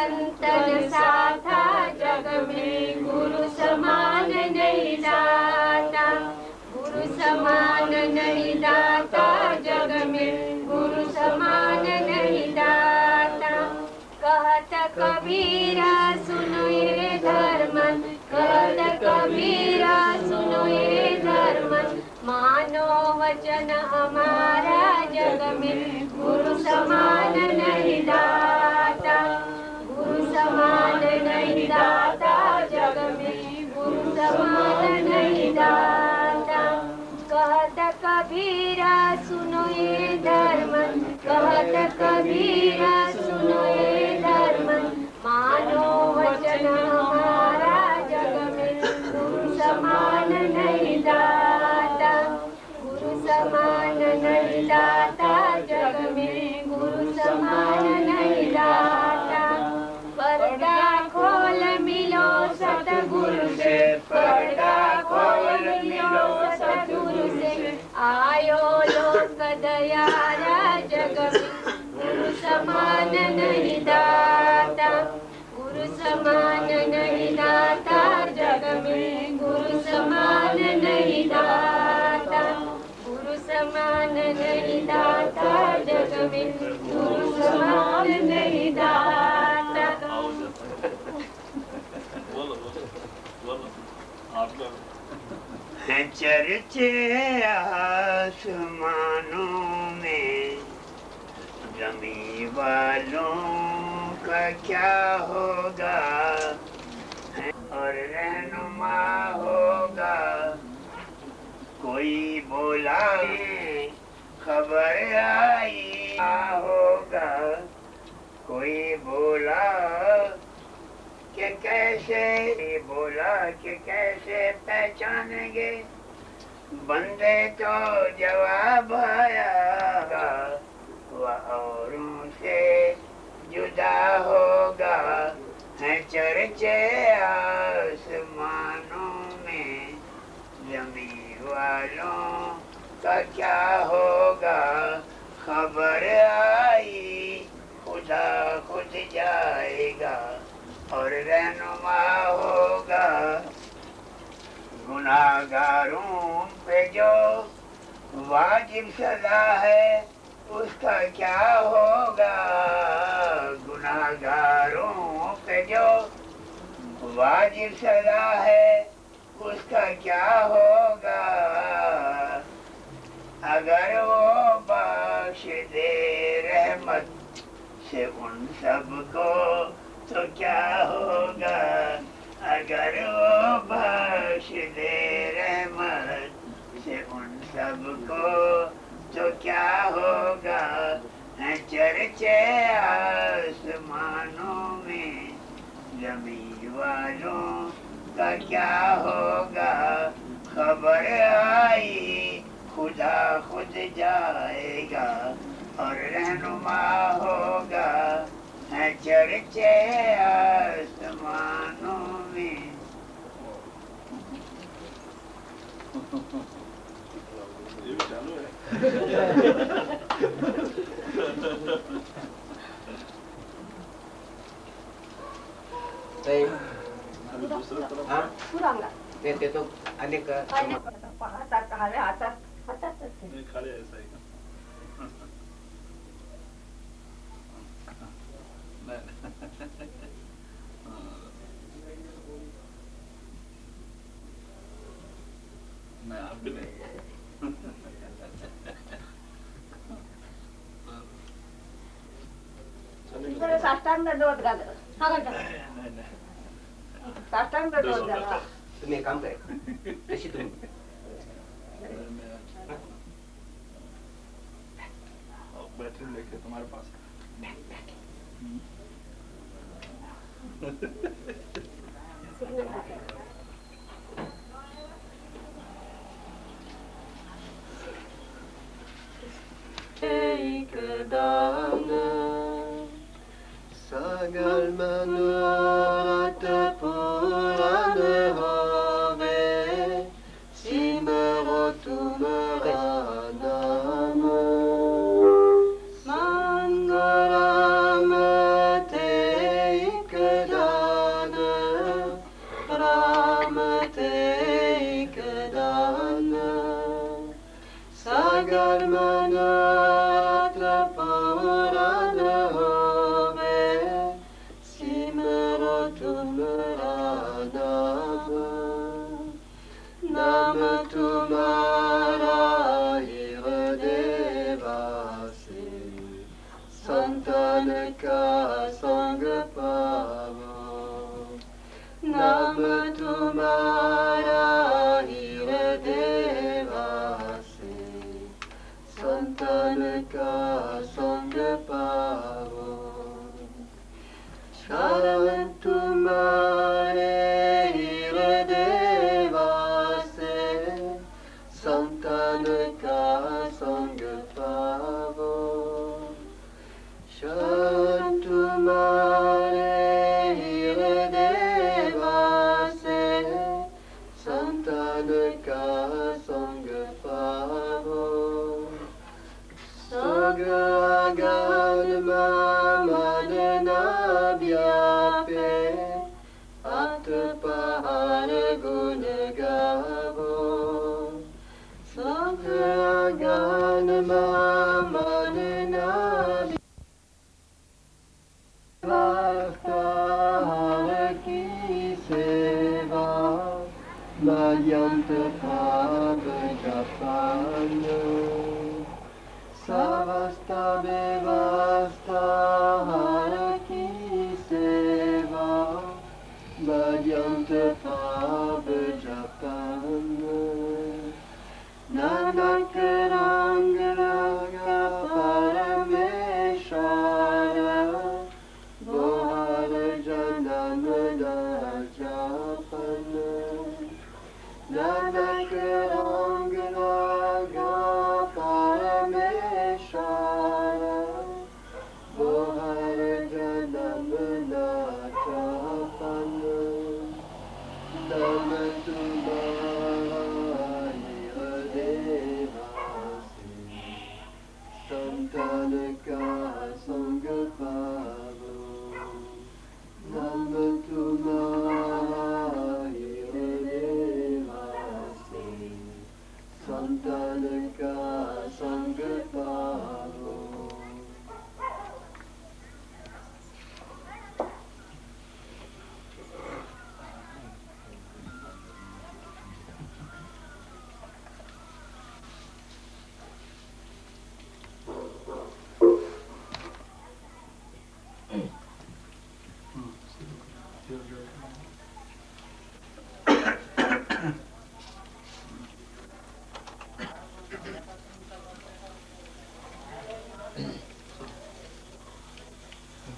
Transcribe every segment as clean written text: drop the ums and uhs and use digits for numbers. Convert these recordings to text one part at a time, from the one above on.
संतन साथा जग में गुरु समान नहीं दाता, गुरु समान नहीं दाता जग में गुरु समान नहीं दाता। कहत कबीरा सुनो ये धर्मन, कहत कबीरा सुनो ये धर्मन, मानो वचन हमारा जग में गुरु समान नहीं दाता, गुरु समान नहीं दाता जग में गुरु समान नहीं दाता। कहत कबीरा सुनो ये धर्मन, कहत कबीरा सुनो ये धर्मन, मानो वचन हमारा जग में गुरु समान नहीं दाता, गुरु समान नहीं दाता जग में गुरु समान नहीं दाता। पर्दा खोल मिलो सतगुरु से, पर्दा खोल मिलो सतगुरु से, आयो लोक दयारा जग में गुरु समान नहीं दाता, गुरु समान नहीं दाता जग में गुरु समान नहीं दाता, गुरु समान नहीं दाता जग में गुरु समान नहीं दाता। है चर्चे आसमानों में, जमी वालों का क्या होगा, और रहनुमा होगा। कोई बोला खबर आई होगा, कोई बोला कि कैसे, बोला कि कैसे पहचानेंगे, बंदे तो जवाब आया वह औरों से जुदा होगा। है चर्चे आसमानों में, जमीन वालों का क्या होगा। खबर आई खुदा खुद जाएगा और रहनुमा होगा। गुनाहगारों पे जो वाजिब सजा है उसका क्या होगा। गुनाहगारों पे जो वाजिब सजा है उसका क्या होगा। अगर वो बख्श दे रहमत से उन सबको तो क्या होगा। अगर वो बख्श दे रहमत से उन सबको तो क्या होगा। है चर्चे आसमानों में, जमीन वालों का क्या होगा। खबर आई खुदा खुद जाएगा और रहनुमा होगा। है चर्चे आसमानों में। ते तो अनेक मैं आप भी नहीं साष्टांग दंडवत घाल. साष्टांग दंडवत घाला. तुम्ही काम करा कशी तुम्ही बैटरी लेके तुम्हारे पास Sagal manat puran have simarotum ranam mangalam te संतान का संग पावो। नाम तुम्हारा हृदय वासे, संतान का संग पावो। शरण तुम्हारे हृदय वासे, संतान का संग पावो। शरण तुम्हारे हृदय वासे, संतान का संग पावो। सगन मन न व्यापे, अत पहाड़ गुण गावो। सगन मन न पहाड़ की सेवा, मयंत भाव जपान। समस्त व्यवस्था हर की सेवा, मयंत भाव जपान। नानक रंग लगा परमेश्वर, बोहर जन्म न जापन। नानक रंग लगा परमेश्वर, बोहर जन्म न जापन। नाम तुम्हारा हृदय वासे, संतान का संग पावो। नाम तुम्हारा हृदय वासे, संतान का संग पावो।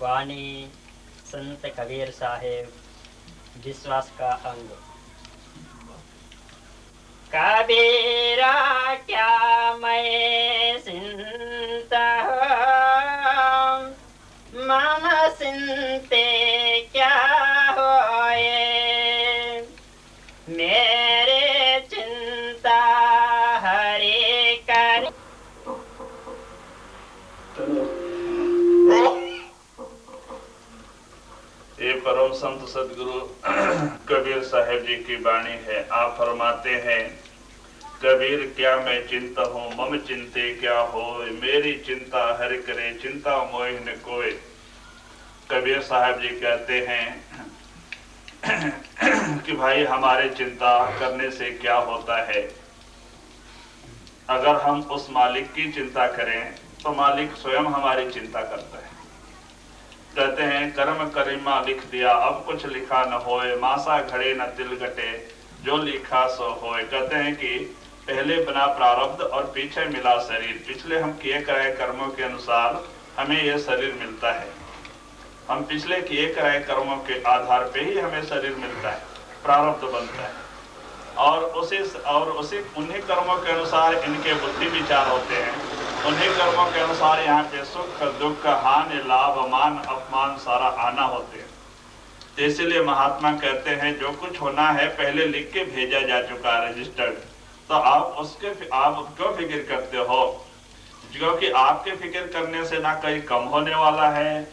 वाणी संत कबीर साहेब विश्वास का अंग। कबीरा क्या मैं चिंता मन चिंते क्या होए, मेरे चिंता हरे कर। ये परम संत सदगुरु कबीर साहेब जी की वाणी है। आप फरमाते हैं, कबीर क्या मैं चिंता हूँ, मम चिंते क्या हो, मेरी चिंता हरि करे, चिंता मोह न कोय। कबीर साहब जी कहते हैं कि भाई हमारे चिंता करने से क्या होता है। अगर हम उस मालिक की चिंता करें तो मालिक स्वयं हमारी चिंता करता है। कहते हैं कर्म करीमा लिख दिया, अब कुछ लिखा न होए, मासा घड़े न तिल गटे, जो लिखा सो होए। कहते हैं कि पहले बना प्रारब्ध और पीछे मिला शरीर। पिछले हम किए कराए कर्मों के अनुसार हमें यह शरीर मिलता है। हम पिछले किए कराए कर्मों के आधार पे ही हमें शरीर मिलता है, प्रारब्ध बनता है। और उसी उन्हीं कर्मों के अनुसार इनके बुद्धि विचार होते हैं। उन्हीं कर्मों के अनुसार यहाँ पे सुख दुख हानि लाभ मान अपमान सारा आना होते हैं। तो इसीलिए महात्मा कहते हैं जो कुछ होना है पहले लिख के भेजा जा चुका है, रजिस्टर्ड। तो आप क्यों फिक्र करते हो? क्योंकि आपके फिक्र करने से ना कोई कम होने वाला है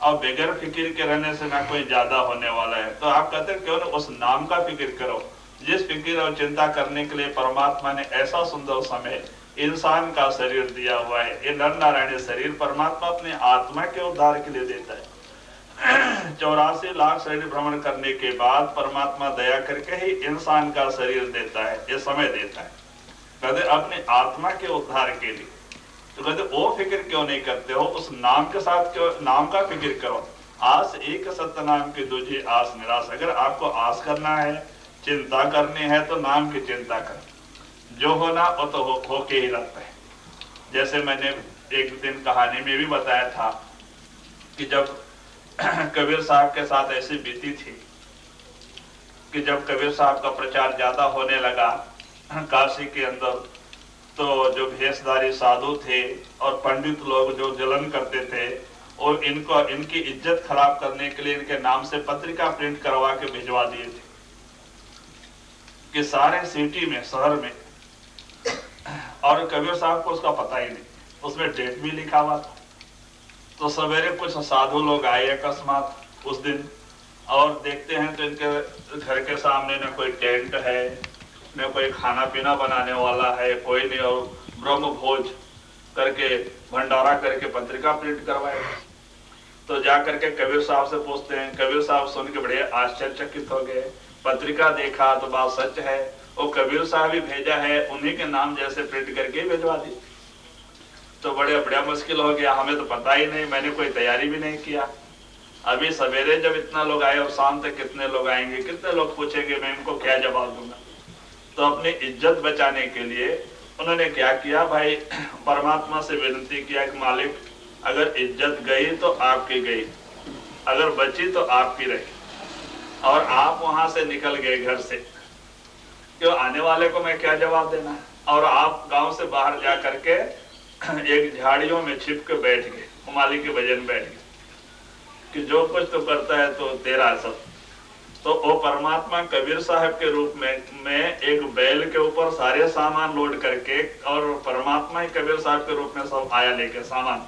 और बगैर फिक्र के रहने से ना कोई ज्यादा होने वाला है। तो आप कहते हैं क्यों ना उस नाम का फिक्र करो। जिस फिक्र और चिंता करने के लिए परमात्मा ने ऐसा सुंदर समय इंसान का शरीर दिया हुआ है। ये नर नारायण शरीर परमात्मा अपने आत्मा के उद्धार के लिए देता है। 84 लाख शरीर भ्रमण करने के बाद परमात्मा दया करके ही इंसान का शरीर देता है, ये समय देता है, कहते अपने आत्मा के उद्धार के लिए। तो कहते वो फिक्र क्यों नहीं करते हो, उस नाम के साथ क्यों, नाम का फिक्र करो। आस एक सत्य नाम की दूजी आस निराश। अगर आपको आस करना है, चिंता करनी है, तो नाम की चिंता कर, जो होना वो तो हो के ही रहता है। जैसे मैंने एक दिन कहानी में भी बताया था कि जब कबीर साहब के साथ ऐसी बीती थी कि जब कबीर साहब का प्रचार ज्यादा होने लगा काशी के अंदर, तो जो भेषधारी साधु थे और पंडित लोग जो जलन करते थे और इनकी इज्जत खराब करने के लिए इनके नाम से पत्रिका प्रिंट करवा के भिजवा दिए थे कि सारे सिटी में, शहर में। और कबीर साहब को उसका पता ही नहीं, उसमें डेट भी लिखा हुआ था। तो सवेरे कुछ साधु लोग आए अकस्मात उस दिन और देखते हैं तो इनके घर के सामने न कोई टेंट है, न कोई खाना पीना बनाने वाला है, कोई नहीं, और ब्रह्म भोज करके भंडारा करके पत्रिका प्रिंट करवाए। तो जा करके कबीर साहब से पूछते हैं, कबीर साहब सुन के बड़े आश्चर्यचकित हो गए। पत्रिका देखा तो बात सच है, वो कबीर साहब ही भेजा है, उन्हीं के नाम जैसे प्रिंट करके भिजवा दी। तो बड़ा मुश्किल हो गया, हमें तो पता ही नहीं, मैंने कोई तैयारी भी नहीं किया। अभी सवेरे जब इतना लोग आए और शाम तक कितने लोग आएंगे, कितने लोग पूछेंगे, मैं इनको क्या जवाब दूंगा। तो अपनी इज्जत बचाने के लिए उन्होंने क्या किया, भाई परमात्मा से विनती किया कि मालिक अगर इज्जत गई तो आपकी गई, अगर बची तो आपकी रही, और आप वहां से निकल गए घर से, क्यों आने वाले को मैं क्या जवाब देना। और आप गांव से बाहर जा करके एक झाड़ियों में छिप के बैठ गए, मालिक के भजन बैठ गए कि जो कुछ तो करता है तो तेरा सब। तो वो परमात्मा कबीर साहब के रूप में एक बैल के ऊपर सारे सामान लोड करके, और परमात्मा ही कबीर साहब के रूप में सब आया लेके सामान,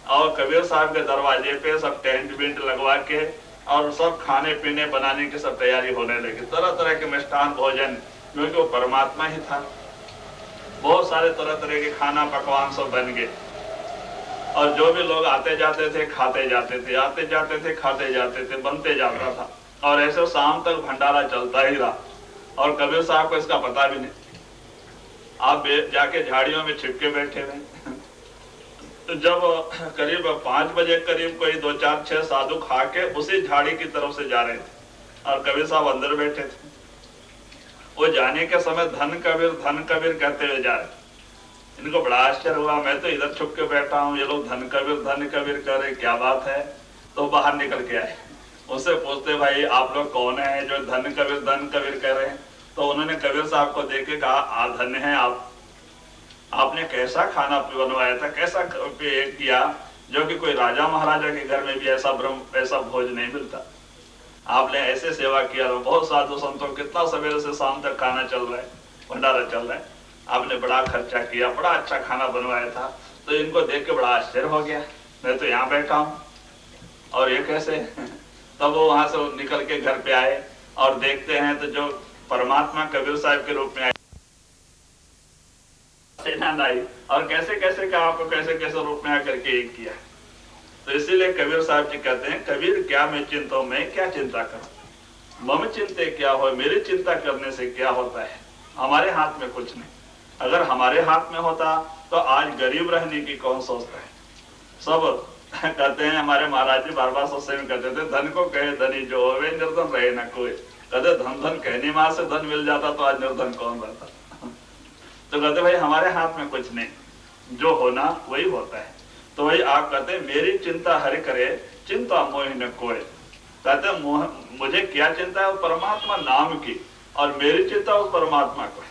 और कबीर साहब के दरवाजे पे सब टेंट वेंट लगवा के और सब खाने पीने बनाने की सब तैयारी होने लगी, तरह तरह के मिष्ठान भोजन, क्योंकि वो परमात्मा ही था। बहुत सारे तरह तरह के खाना पकवान सब बन गए, और जो भी लोग आते जाते थे खाते जाते थे, आते जाते थे खाते जाते थे, बनते जाता था, और ऐसे शाम तक भंडारा चलता ही रहा। और कबीर साहब को इसका पता भी नहीं। आप जाके झाड़ियों में छिपके बैठे रहे। तो जब करीब 5 बजे करीब कोई 2 4 6 साधु खा के उसी झाड़ी की तरफ से जा रहे थे, और कबीर साहब अंदर बैठे थे। वो जाने के समय धन कबीर कहते हुए जा रहे। इनको बड़ा आश्चर्य हुआ, मैं तो इधर छुप के बैठा हूँ, ये लोग धन कबीर कर रहे, क्या बात है। तो बाहर निकल के आए, उससे पूछते भाई आप लोग कौन है जो धन कबीर कह रहे हैं। तो उन्होंने कबीर साहब को देख के कहा, धन्य है आपने कैसा खाना बनवाया था, कैसा किया, जो कि कोई राजा महाराजा के घर में भी ऐसा भोज नहीं मिलता। आपने ऐसे सेवा किया, बहुत साधु संतों, कितना सवेरे से शाम तक खाना चल रहा है, भंडारा चल रहा है, आपने बड़ा खर्चा किया, बड़ा अच्छा खाना बनवाया था। तो इनको देख के बड़ा आश्चर्य हो गया, मैं तो यहाँ बैठा हूँ और ये कैसे। तब वो वहां से निकल के घर पे आए और देखते हैं तो जो परमात्मा कबीर साहब के रूप में आए, और कैसे कैसे का आपको कैसे कैसे रूप में आकर के एक किया। तो इसीलिए कबीर साहब जी कहते हैं, कबीर क्या मैं चिंता हूं, मैं क्या चिंता करूं, मम चिंते क्या हो, मेरी चिंता करने से क्या होता है, हमारे हाथ में कुछ नहीं। अगर हमारे हाथ में होता तो आज गरीब रहने की कौन सोचता है। सब कहते हैं, हमारे महाराज जी बार सत्संग में कहते थे, धन को कहे धनी जो होवे, निर्धन रहे ना कोई। कहते धन कहने मां से धन मिल जाता तो आज निर्धन कौन रहता। तो कहते भाई हमारे हाथ में कुछ नहीं, जो होना वही होता है। तो वही आप कहते हैं, मेरी चिंता हरि करे, चिंता मोहि न कोय। कहते मुझे क्या चिंता है, परमात्मा नाम की, और मेरी चिंता उस परमात्मा को है,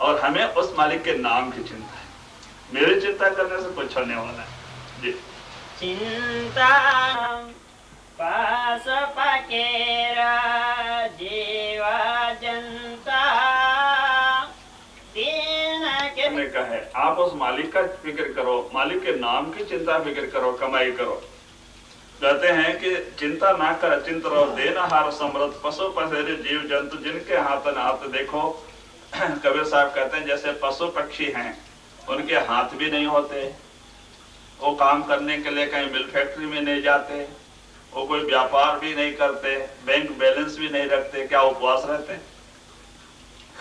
और हमें उस मालिक के नाम की चिंता है। मेरी चिंता करने से कुछ होने वाला है जी। चिंता पास पकेरा जीवा जनता ने कहा है, आप उस मालिक का फिक्र करो, मालिक के नाम की चिंता फिक्र करो, कमाई करो। कहते हैं कि चिंता ना कर चिंत रहो, देना हार समृद्ध पशु पसेरे जीव जंतु जिनके हाथ न हाथ। देखो कबीर साहब कहते हैं, जैसे पशु पक्षी हैं, उनके हाथ भी नहीं होते, वो काम करने के लिए कहीं मिल फैक्ट्री में नहीं जाते, वो कोई व्यापार भी नहीं करते, बैंक बैलेंस भी नहीं रखते, क्या उपवास रहते।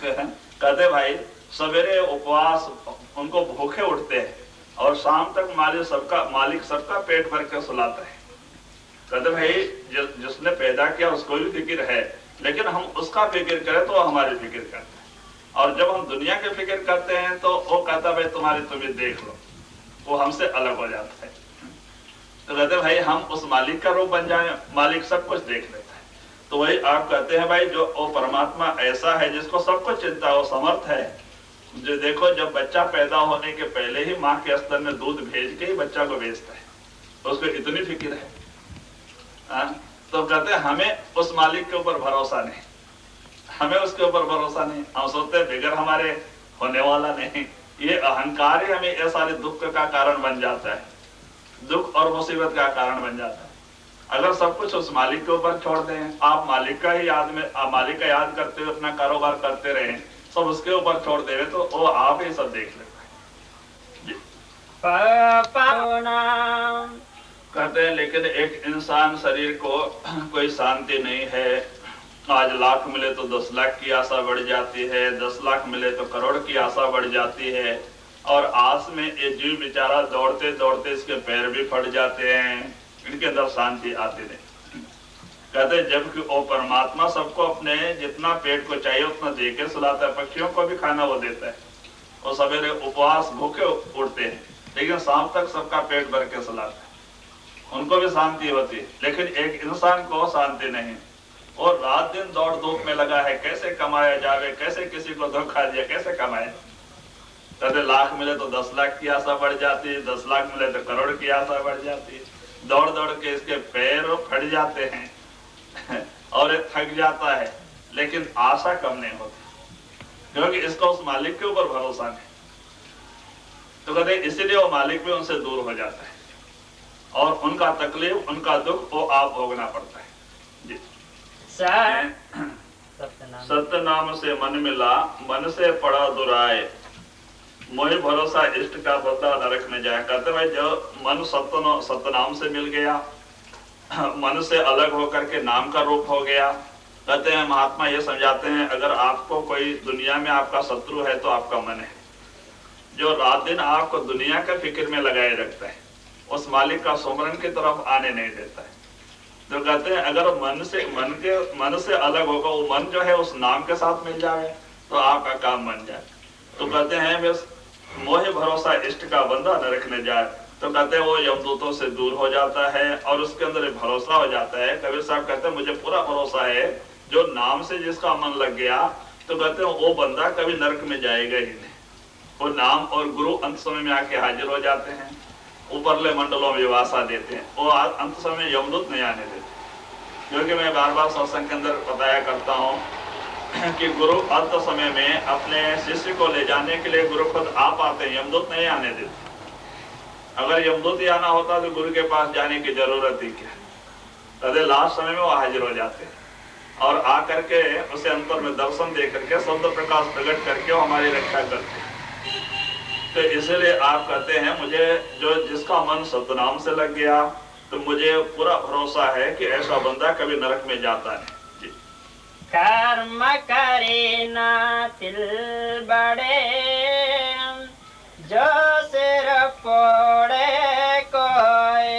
कहते भाई सवेरे उपवास, उनको भूखे उठते हैं और शाम तक मालिक सबका पेट भर के सुलाता है। कहते भाई जिसने पैदा किया उसको भी फिक्र है, लेकिन हम उसका फिक्र करें तो हमारी फिक्र करता है। और जब हम दुनिया की फिक्र करते हैं तो वो कहता भाई तुम्हें देख लो, वो हमसे अलग हो जाता है। तो कहते भाई हम उस मालिक का रूप बन जाए, मालिक सब कुछ देख लेता है। तो वही आप कहते हैं भाई जो वो परमात्मा ऐसा है जिसको सब कुछ चिंता हो, समर्थ है। जो देखो जब बच्चा पैदा होने के पहले ही माँ के स्तर में दूध भेज के ही बच्चा को भेजता है, तो उसको इतनी फिक्र है। तो कहते हैं हमें उस मालिक के ऊपर भरोसा नहीं, हमें उसके ऊपर भरोसा नहीं। हम सोचते हैं बिगड़ हमारे होने वाला नहीं। ये अहंकार ही हमें ये सारे दुख का कारण बन जाता है, दुख और मुसीबत का कारण बन जाता है। अगर सब कुछ उस मालिक के ऊपर छोड़ दें, आप मालिक का याद करते हुए अपना कारोबार करते रहे, सब उसके ऊपर छोड़ देवे तो वो आप ही सब देख लेता है। कहते हैं लेकिन एक इंसान शरीर को कोई शांति नहीं है। आज लाख मिले तो 10 लाख की आशा बढ़ जाती है, 10 लाख मिले तो करोड़ की आशा बढ़ जाती है। और आस में ये जीव बेचारा दौड़ते दौड़ते इसके पैर भी फट जाते हैं, इनके अंदर शांति आती नहीं। कहते हैं जबकि वो परमात्मा सबको अपने जितना पेट को चाहिए उतना दे के सुलाता है, पक्षियों को भी खाना वो देता है। वो सवेरे उपवास भूखे उठते हैं लेकिन शाम तक सबका पेट भर के सुलाता है, उनको भी शांति होती है। लेकिन एक इंसान को शांति नहीं, और रात दिन दौड़ धूप में लगा है, कैसे कमाया जावे, कैसे किसी को धोखा दिया, कैसे कमाए। कहते लाख मिले तो 10 लाख की आशा बढ़ जाती है, 10 लाख मिले तो करोड़ की आशा बढ़ जाती है। दौड़ दौड़ के इसके पैर फट जाते हैं और ये थक जाता है, लेकिन आशा कम नहीं होती क्योंकि इसका उस मालिक के ऊपर भरोसा नहीं। तो कहते इसीलिए वो मालिक भी उनसे दूर हो जाता है और उनका तकलीफ, उनका दुख वो आप भोगना पड़ता है। जी सत्य नाम से मन मिला, मन से पड़ा दुराए, मोहि भरोसा इष्ट का बदला नरक में जाए। कहते भाई जो मन सत्य नाम से मिल गया, मन से अलग होकर के नाम का रूप हो गया। कहते हैं महात्मा ये समझाते हैं अगर आपको कोई दुनिया में आपका शत्रु है तो आपका मन है, जो रात दिन आपको दुनिया के फिक्र में लगाए रखता है, उस मालिक का सुमरन की तरफ आने नहीं देता है। तो कहते हैं अगर मन से अलग होगा, वो मन जो है उस नाम के साथ मिल जाए तो आपका काम बन जाए। तो कहते हैं बस मोह भरोसा इष्ट का बंदा नरक में जाए। तो कहते हैं वो यमदूतों से दूर हो जाता है और उसके अंदर भरोसा हो जाता है। कबीर साहब कहते हैं मुझे पूरा भरोसा है जो नाम से जिसका मन लग गया, तो कहते हैं वो बंदा कभी नरक में जाएगा ही नहीं। वो नाम और गुरु अंत समय में आके हाजिर हो जाते हैं, ऊपरले मंडलों में वासा देते हैं, वो अंत समय यमदूत नहीं आने देते। क्योंकि मैं बार बार सत्संग के अंदर बताया करता हूँ कि गुरु अंत समय में अपने शिष्य को ले जाने के लिए गुरु खुद आप आते हैं, यमदूत नहीं आने देते। अगर यमदूत ही आना होता तो गुरु के पास जाने की जरूरत ही क्या। कहते लास्ट समय में वो हाजिर हो जाते हैं और आकर के उसे अंतर में दर्शन दे करके शब्द प्रकाश प्रकट करके वो हमारी रक्षा करते हैं। तो इसलिए आप कहते हैं मुझे जो जिसका मन सतनाम से लग गया, तो मुझे पूरा भरोसा है कि ऐसा बंदा कभी नरक में जाता नहीं। कर्म करे ना तिल बड़े, जो सिर फोड़े कोई।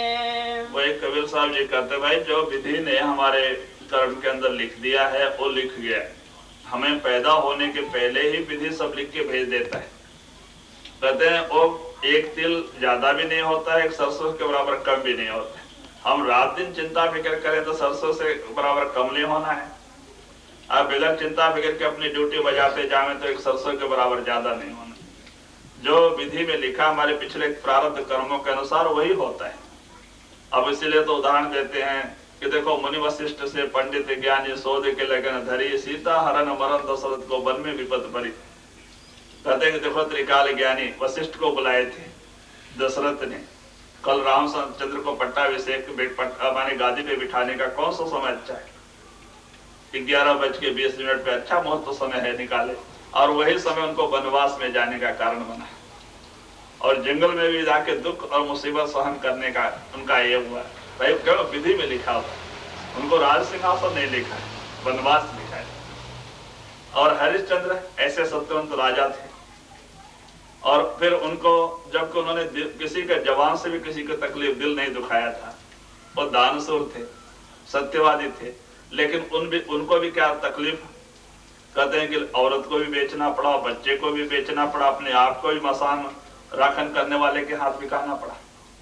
वो एक कबीर साहब जी कहते भाई जो विधि ने हमारे कर्म के अंदर लिख दिया है वो लिख गया है। हमें पैदा होने के पहले ही विधि सब लिख के भेज देता है। कहते हैं वो एक तिल ज्यादा भी नहीं होता है, एक सरसों के बराबर कम भी नहीं होता है। हम रात दिन चिंता फिक्र करें तो सरसों से बराबर कम नहीं होना है। आप बगैर चिंता फिक्र के अपनी ड्यूटी बजाते जाए तो एक सरसों के बराबर ज्यादा नहीं होना। जो विधि में लिखा हमारे पिछले प्रारब्ध कर्मों के अनुसार वही होता है। अब इसीलिए तो उदाहरण देते हैं कि देखो मुनि वशिष्ठ से पंडित ज्ञानी शोध के लगन धरी, सीता हरण मरण दशरथ को वन में विपद भरी। कहते हैं देखो त्रिकाल ज्ञानी वशिष्ठ को बुलाए थे दशरथ ने, कल रामचंद्र को पट्टाभिषेक माने गादी पे बिठाने का कौन सा समय अच्छा है? 11:20 पे अच्छा मुहूर्त समय है निकाले, और वही समय उनको वनवास में जाने का कारण बना और जंगल में भी जाके दुख और मुसीबत सहन करने का उनका ये हुआ। भाई क्यों विधि में लिखा हुआ, उनको राज सिंहासन नहीं लिखा है, वनवास लिखा है। और हरिश्चंद्र ऐसे सत्यवंत राजा थे, और फिर उनको जबकि उन्होंने किसी के जवान से भी किसी को तकलीफ दिल नहीं दुखाया था, वो दानशूर थे, सत्यवादी थे, लेकिन उनको भी क्या तकलीफ, कहते हैं कि औरत को भी बेचना पड़ा, बच्चे को भी बेचना पड़ा, अपने आप को भी मसान राखन करने वाले के हाथ बिकाना पड़ा।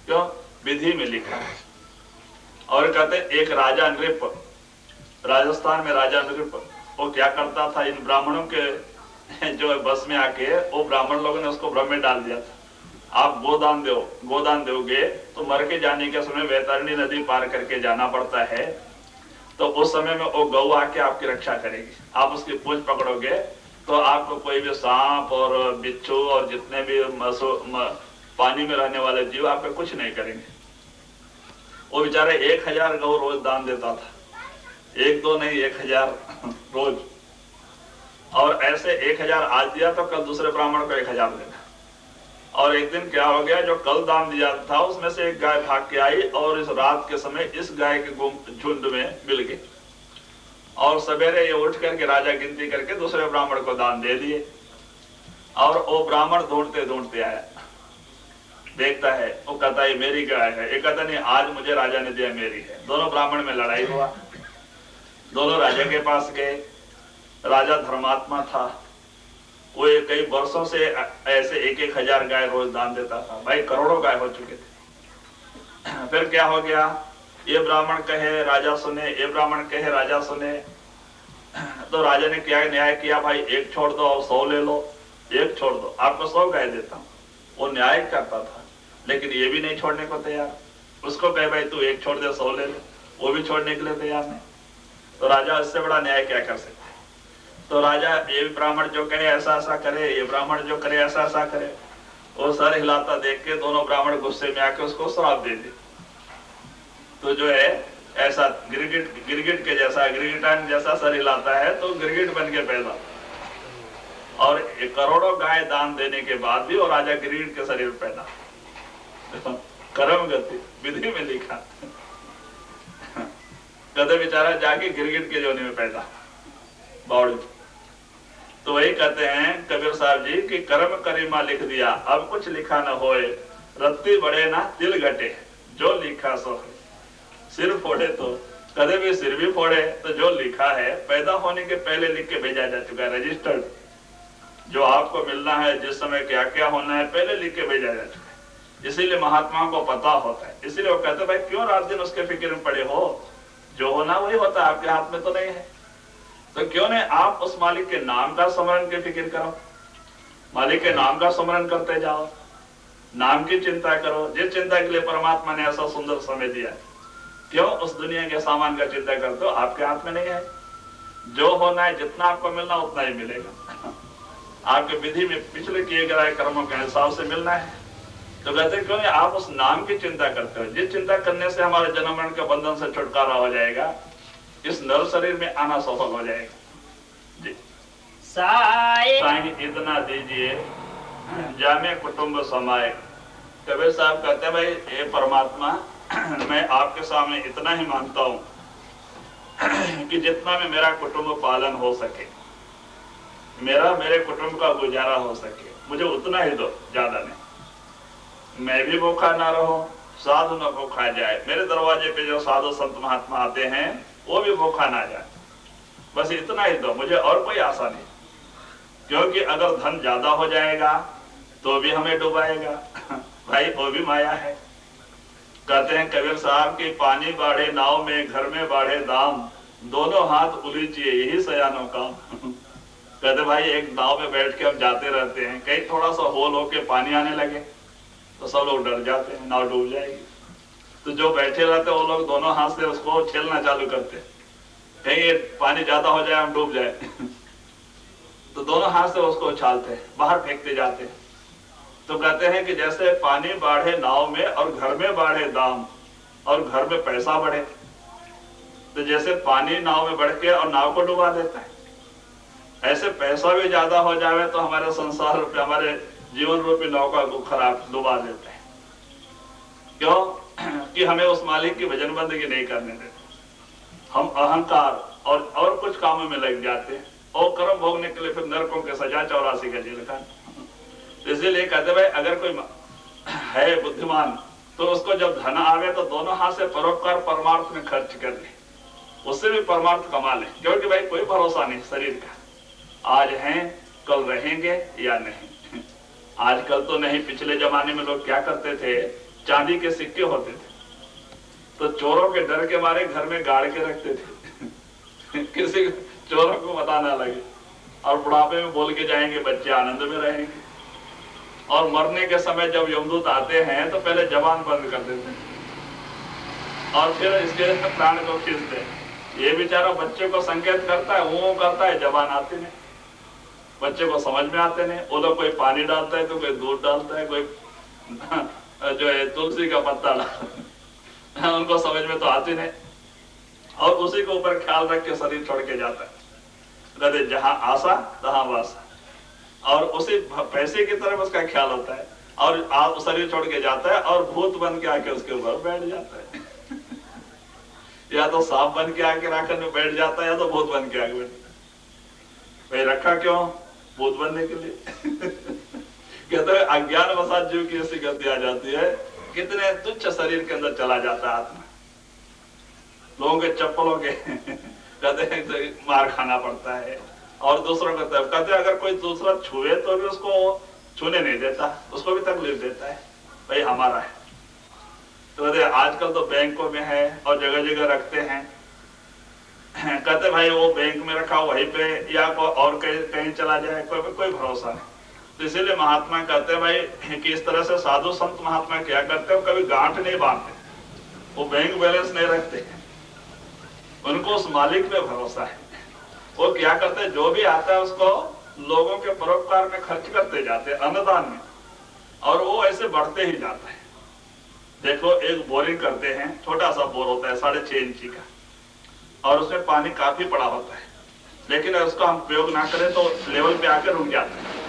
क्यों? विधि में लिखा है। और कहते हैं एक राजा नृप, राजस्थान में राजा नृप, वो क्या करता था, इन ब्राह्मणों के जो बस में आके वो ब्राह्मण लोगों ने उसको भ्रम में डाल दिया था। आप गोदान दोगे तो मर के जाने के समय वैतरणी नदी पार करके जाना पड़ता है, तो उस समय में वो गौ आके आपकी रक्षा करेगी। आप उसकी पूंछ पकड़ोगे तो आपको कोई भी सांप और बिच्छू और जितने भी पानी में रहने वाले जीव आपको कुछ नहीं करेंगे। वो बेचारे 1000 गौ रोज दान देता था, 1-2 नहीं 1000 रोज। और ऐसे 1000 आज दिया तो कल दूसरे ब्राह्मण को 1000 देना। और एक दिन क्या हो गया, जो कल दान दिया था उसमें से एक गाय भाग के आई और इस रात के समय इस गाय के झुंड में मिल गई। और सवेरे ये उठ करके राजा गिनती करके दूसरे ब्राह्मण को दान दे दिए। और वो ब्राह्मण ढूंढते ढूंढते आया, देखता है, वो कहता है मेरी गाय है, ये कहता नहीं आज मुझे राजा ने दिया मेरी है। दोनों ब्राह्मण में लड़ाई हुआ, दोनों राजा के पास गए। राजा धर्मात्मा था, वो कई वर्षों से ऐसे 1-1000 गाय रोज दान देता था। भाई करोड़ों गाय हो चुके थे। फिर क्या हो गया, ये ब्राह्मण कहे राजा सुने, ये ब्राह्मण कहे राजा सुने। तो राजा ने क्या न्याय किया, भाई एक छोड़ दो और 100 ले लो, एक छोड़ दो आपको 100 गाय देता हूँ। वो न्याय करता था, लेकिन ये भी नहीं छोड़ने को तैयार। उसको कहे भाई तू एक छोड़ दे 100 ले ले, वो भी छोड़ने के लिए तैयार नहीं। तो राजा इससे बड़ा न्याय क्या कर सकता है। तो राजा ये ब्राह्मण जो कहे ऐसा ऐसा करे, ये ब्राह्मण जो करे ऐसा ऐसा करे। वो सर हिलाता देख के दोनों ब्राह्मण गुस्से में आके उसको श्राप दे दे। तो जो है ऐसा गिरगिट के जैसा, गिरगिटान जैसा सर हिलाता है तो गिरगिट बन के पैदा। और करोड़ों गाय दान देने के बाद भी वो राजा गिरगिट के शरीर पैदा। कर्म गति विधि में लिखा। कदे बेचारा जाके गिरगिट के जोनी में पैदा बावड़ी। तो वही कहते हैं कबीर साहब जी कि कर्म करीमा लिख दिया अब कुछ लिखा न होए, रत्ती बढ़े ना तिल घटे, जो लिखा सो है। सिर फोड़े तो कदे भी सिर भी फोड़े तो जो लिखा है पैदा होने के पहले लिख के भेजा जा चुका है, रजिस्टर्ड। जो आपको मिलना है, जिस समय क्या क्या होना है, पहले लिख के भेजा जा चुका है। इसीलिए महात्माओं को पता होता है। इसीलिए वो कहते भाई क्यों रात दिन उसके फिक्र में पड़े हो, जो होना वही होता है, आपके हाथ में तो नहीं है। तो क्यों नहीं आप उस मालिक के नाम का स्मरण की फिक्र करो, मालिक के नाम का स्मरण करते जाओ, नाम की चिंता करो। जिस चिंता के लिए परमात्मा ने ऐसा सुंदर समय दिया है, क्यों उस दुनिया के सामान का चिंता करते हो, आपके हाथ में नहीं है। जो होना है, जितना आपको मिलना उतना ही मिलेगा। आपके विधि में पिछले किए गए कर्मों के हिसाब से मिलना है। तो कहते क्यों नहीं आप उस नाम की चिंता करते हो, जिस चिंता करने से हमारे जन्म मरण के बंधन से छुटकारा हो जाएगा, इस नर शरीर में आना सफल हो जाएगा। जी साईं इतना दीजिए जामे कुटुंब समाए। कबीर साहब कहते हैं भाई हे परमात्मा, मैं आपके सामने इतना ही मांगता हूँ कि जितना में मेरा कुटुंब पालन हो सके, मेरे कुटुंब का गुजारा हो सके, मुझे उतना ही दो, ज्यादा नहीं। मैं भी भूखा ना रहूं, साधु न भूखा जाए, मेरे दरवाजे पे जो साधु संत महात्मा आते हैं वो भी भूखा ना जाए, बस इतना ही दो, मुझे और कोई आशा नहीं। क्योंकि अगर धन ज्यादा हो जाएगा तो भी हमें डुबाएगा। भाई वो भी माया है। कहते हैं कबीर साहब की पानी बाढ़े नाव में, घर में बाढ़े दाम, दोनों हाथ उलीचिए यही सयानों काम। कहते भाई एक नाव में बैठ के हम जाते रहते हैं, कहीं थोड़ा सा होल होके पानी आने लगे तो सब लोग डर जाते हैं, नाव डूब जाएगी। तो जो बैठे रहते हैं वो लोग दोनों हाथ से उसको छेलना चालू करते हैं, कहीं ये पानी ज्यादा हो जाए हम डूब जाए। तो दोनों हाथ से उसको उछालते हैं, बाहर फेंकते जाते हैं। तो कहते हैं कि जैसे पानी बाढ़े नाव में और घर में बाढ़े दाम और घर में पैसा बढ़े, तो जैसे पानी नाव में बढ़ के और नाव को डुबा देता है, ऐसे पैसा भी ज्यादा हो जाए तो हमारे संसार रूपी, हमारे जीवन रूपी नौका को खराब डुबा देते हैं। क्यों कि हमें उस मालिक की भजन बंदगी नहीं करने देते। हम अहंकार और कुछ कामों में लग जाते हैं और कर्म भोगने के लिए फिर नरकों के सजा 84 का जेल का। इसीलिए कहते भाई अगर कोई है बुद्धिमान तो उसको जब धन आवे तो दोनों हाथ से परोपकार परमार्थ में खर्च कर ले, उससे भी परमार्थ कमा ले, क्योंकि भाई कोई भरोसा नहीं शरीर का, आज हैं कल रहेंगे या नहीं। आजकल तो नहीं, पिछले जमाने में लोग क्या करते थे, चांदी के सिक्के होते थे तो चोरों के डर के मारे घर में गाड़ के रखते थे किसी चोरों को पता ना लगे, और बुढ़ापे में बोल के जाएंगे बच्चे आनंद में रहेंगे। और मरने के समय जब यमदूत आते हैं तो पहले जबान बंद कर देते हैं और फिर इसके प्राण को खींचते हैं। ये बेचारा बच्चे को संकेत करता है, वो करता है, जबान आती नहीं, बच्चे को समझ में आते नहीं। वो लोग कोई पानी डालता है तो कोई दूध डालता है, कोई जो है तुलसी का पत्ता डालता है, उनको समझ में तो आती नहीं। और उसी के ऊपर ख्याल रख के शरीर छोड़ के जाता है, कहते जहां आशा तहां वासा, और उसी पैसे की तरफ उसका ख्याल होता है और शरीर छोड़ के जाता है और भूत बन के आके उसके ऊपर बैठ जाता है या तो सांप बन के आके राखन में बैठ जाता है या तो भूत बन के आके बैठ जाता है। भाई रखा क्यों? भूत बनने के लिए कहते हैं अज्ञान वसात जीव की ऐसी गति आ जाती है, कितने तुच्छ शरीर के अंदर चला जाता है आत्मा। लोगों के चप्पलों के कहते हैं तो मार खाना पड़ता है, और दूसरों को कहते हैं अगर कोई दूसरा छुए तो भी उसको छूने नहीं देता, उसको भी तकलीफ देता है, भाई हमारा है। तो कहते आजकल तो बैंकों में है और जगह जगह रखते हैं, कहते भाई वो बैंक में रखा वहीं पे या और कहीं चला जाए, कोई भरोसा नहीं। तो इसीलिए महात्मा कहते हैं भाई कि इस तरह से साधु संत महात्मा क्या करते हैं, कभी गांठ नहीं बांधते, वो बैंक बैलेंस नहीं रखते, उनको उस मालिक पे भरोसा है। वो क्या करते हैं, जो भी आता है उसको लोगों के परोपकार में खर्च करते जाते हैं, अन्नदान में, और वो ऐसे बढ़ते ही जाता है। देखो एक बोरिंग करते हैं, छोटा सा बोर होता है 6.5 इंची का, और उसमें पानी काफी पड़ा होता है, लेकिन अगर उसका हम उपयोग ना करें तो लेवल पे आकर रुक जाता है।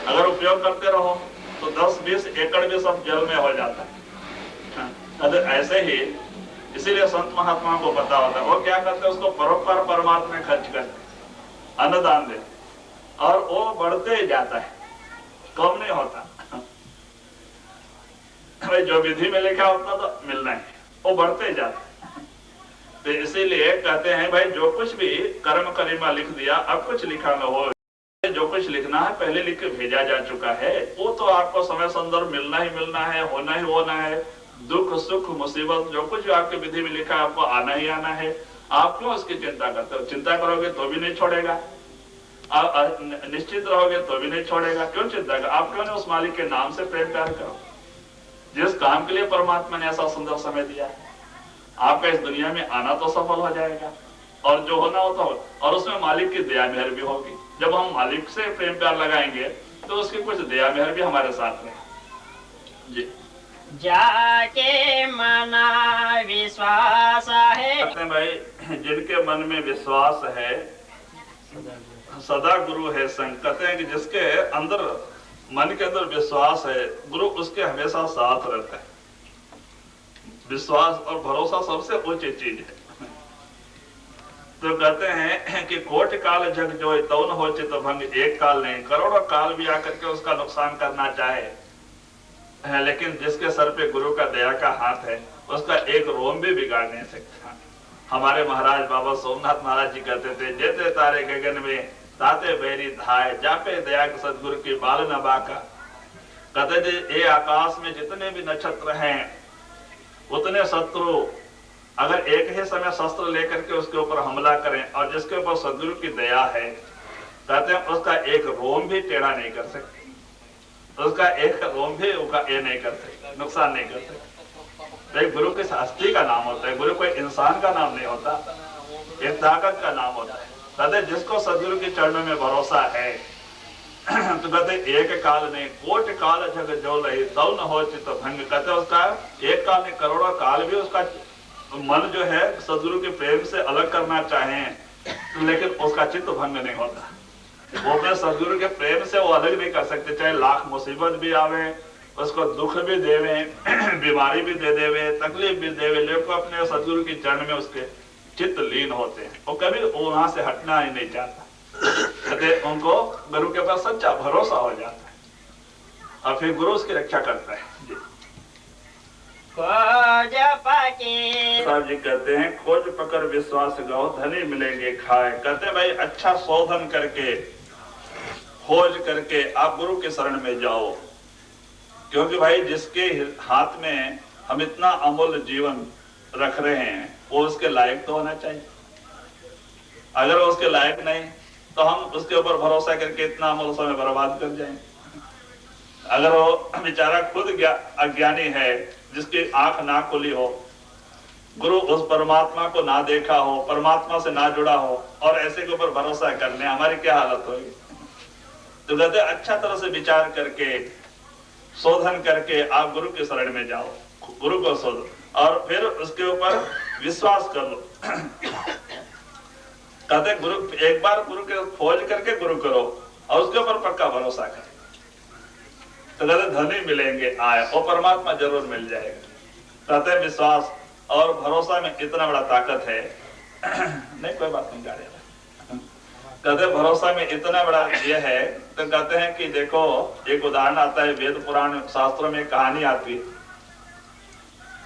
अगर उपयोग करते रहो तो 10-20 एकड़ भी सब जल में हो जाता है। ऐसे ही इसीलिए संत महात्माओं को पता होता है, वो क्या करते हैं, उसको परोपकार परमात्मा में खर्च करते, अन्नदान देते, और वो बढ़ते ही जाता है, कम नहीं होता। भाई जो विधि में लिखा होता तो मिलना है, वो बढ़ते ही जाता है। तो इसीलिए कहते हैं भाई जो कुछ भी कर्म करिमा लिख दिया, अब कुछ लिखा न हो, जो कुछ लिखना है पहले लिख के भेजा जा चुका है, वो तो आपको समय संदर्भ मिलना ही मिलना है, होना ही होना है। दुख सुख मुसीबत जो कुछ आपके विधि में लिखा है आपको आना ही आना है। आप क्यों उसकी चिंता करते हो? चिंता करोगे तो भी नहीं छोड़ेगा, आप निश्चित रहोगे तो भी नहीं छोड़ेगा। क्यों चिंता कर? आप क्यों नहीं उस मालिक के नाम से प्रेम प्यार करो, जिस काम के लिए परमात्मा ने ऐसा सुंदर समय दिया है। आपका इस दुनिया में आना तो सफल हो जाएगा, और जो होना हो तो, और उसमें मालिक की दया मेहर भी होगी। जब हम मालिक से प्रेम प्यार लगाएंगे तो उसकी कुछ दया मेहर भी हमारे साथ में। जी जाके मना विश्वास है, कहते भाई जिनके मन में विश्वास है सदा गुरु है संग। कहते हैं कि जिसके अंदर मन के अंदर विश्वास है, गुरु उसके हमेशा साथ रहता है। विश्वास और भरोसा सबसे ऊंची चीज है। तो कहते हैं कि कोटि काल जग जोय तौन हो चित भंग, एक काल नहीं करोड़ों काल भी आकर के उसका नुकसान करना चाहे, लेकिन जिसके सर पे गुरु का दया का हाथ है उसका एक रोम भी बिगाड़ नहीं सकता। हमारे महाराज बाबा सोमनाथ महाराज जी कहते थे, जेते तारे गगन में ताते बैरी धाय, जापे दया के सदगुरु की बाल न बाका। कहते थे ये आकाश में जितने भी नक्षत्र हैं उतने शत्रु अगर एक ही समय शस्त्र लेकर के उसके ऊपर हमला करें, और जिसके ऊपर सदगुरु की दया है, कहते हैं उसका एक रोम भी टेढ़ा नहीं कर सकते, उसका एक रोम भी ये नहीं कर सकते, नुकसान नहीं कर सकते। एक गुरु किस हस्ती का नाम होता है, गुरु कोई इंसान का नाम नहीं होता, एक ताकत का नाम होता है। कहते जिसको सदगुरु के चरणों में भरोसा है तो कहते एक काल नहीं कोटि काल जग जो लही तौ न हो चित भंग। कहते उसका एक काल नहीं करोड़ों काल भी उसका मन जो है सदगुरु के प्रेम से अलग करना चाहें, लेकिन उसका चित्त भंग नहीं होता। वो अपने सदगुरु के प्रेम से वो अलग नहीं कर सकते, चाहे लाख मुसीबत भी आवे, उसको दुख भी देवे, बीमारी भी दे देवे, तकलीफ भी देवे, लेकिन अपने सदगुरु के चरण में उसके चित्त लीन होते हैं। वो कभी वहां से हटना ही नहीं चाहता। कहते उनको गुरु के पास सच्चा भरोसा हो जाता है। और फिर गुरु उसकी रक्षा करता है। जी खोज पके साहब जी कहते हैं खोज पकड़ विश्वास गाओ धनी मिलेंगे खाए। कहते हैं भाई अच्छा शोधन करके खोज करके आप गुरु के शरण में जाओ, क्योंकि भाई जिसके हाथ में हम इतना अमूल्य जीवन रख रहे हैं वो उसके लायक तो होना चाहिए। अगर वो उसके लायक नहीं तो हम उसके ऊपर भरोसा करके इतना अमूल्य समय बर्बाद कर जाएंगे। अगर वो बेचारा खुद अज्ञानी है, जिसकी आंख ना खुली हो, गुरु उस परमात्मा को ना देखा हो, परमात्मा से ना जुड़ा हो, और ऐसे के ऊपर भरोसा करने हमारी क्या हालत होगी। तो कहते अच्छा तरह से विचार करके शोधन करके आप गुरु के शरण में जाओ, गुरु को शोधो और फिर उसके ऊपर विश्वास कर लो। कहते गुरु एक बार गुरु के खोज करके गुरु करो और उसके ऊपर पक्का भरोसा करो, तो कहते धनी मिलेंगे आए और परमात्मा जरूर मिल जाएगा। कहते विश्वास और भरोसा में इतना बड़ा ताकत है। नहीं कोई बात नहीं, गाड़ी कहते भरोसा में इतना बड़ा यह है। तो कहते हैं कि देखो एक उदाहरण आता है, वेद पुराण शास्त्रों में कहानी आती है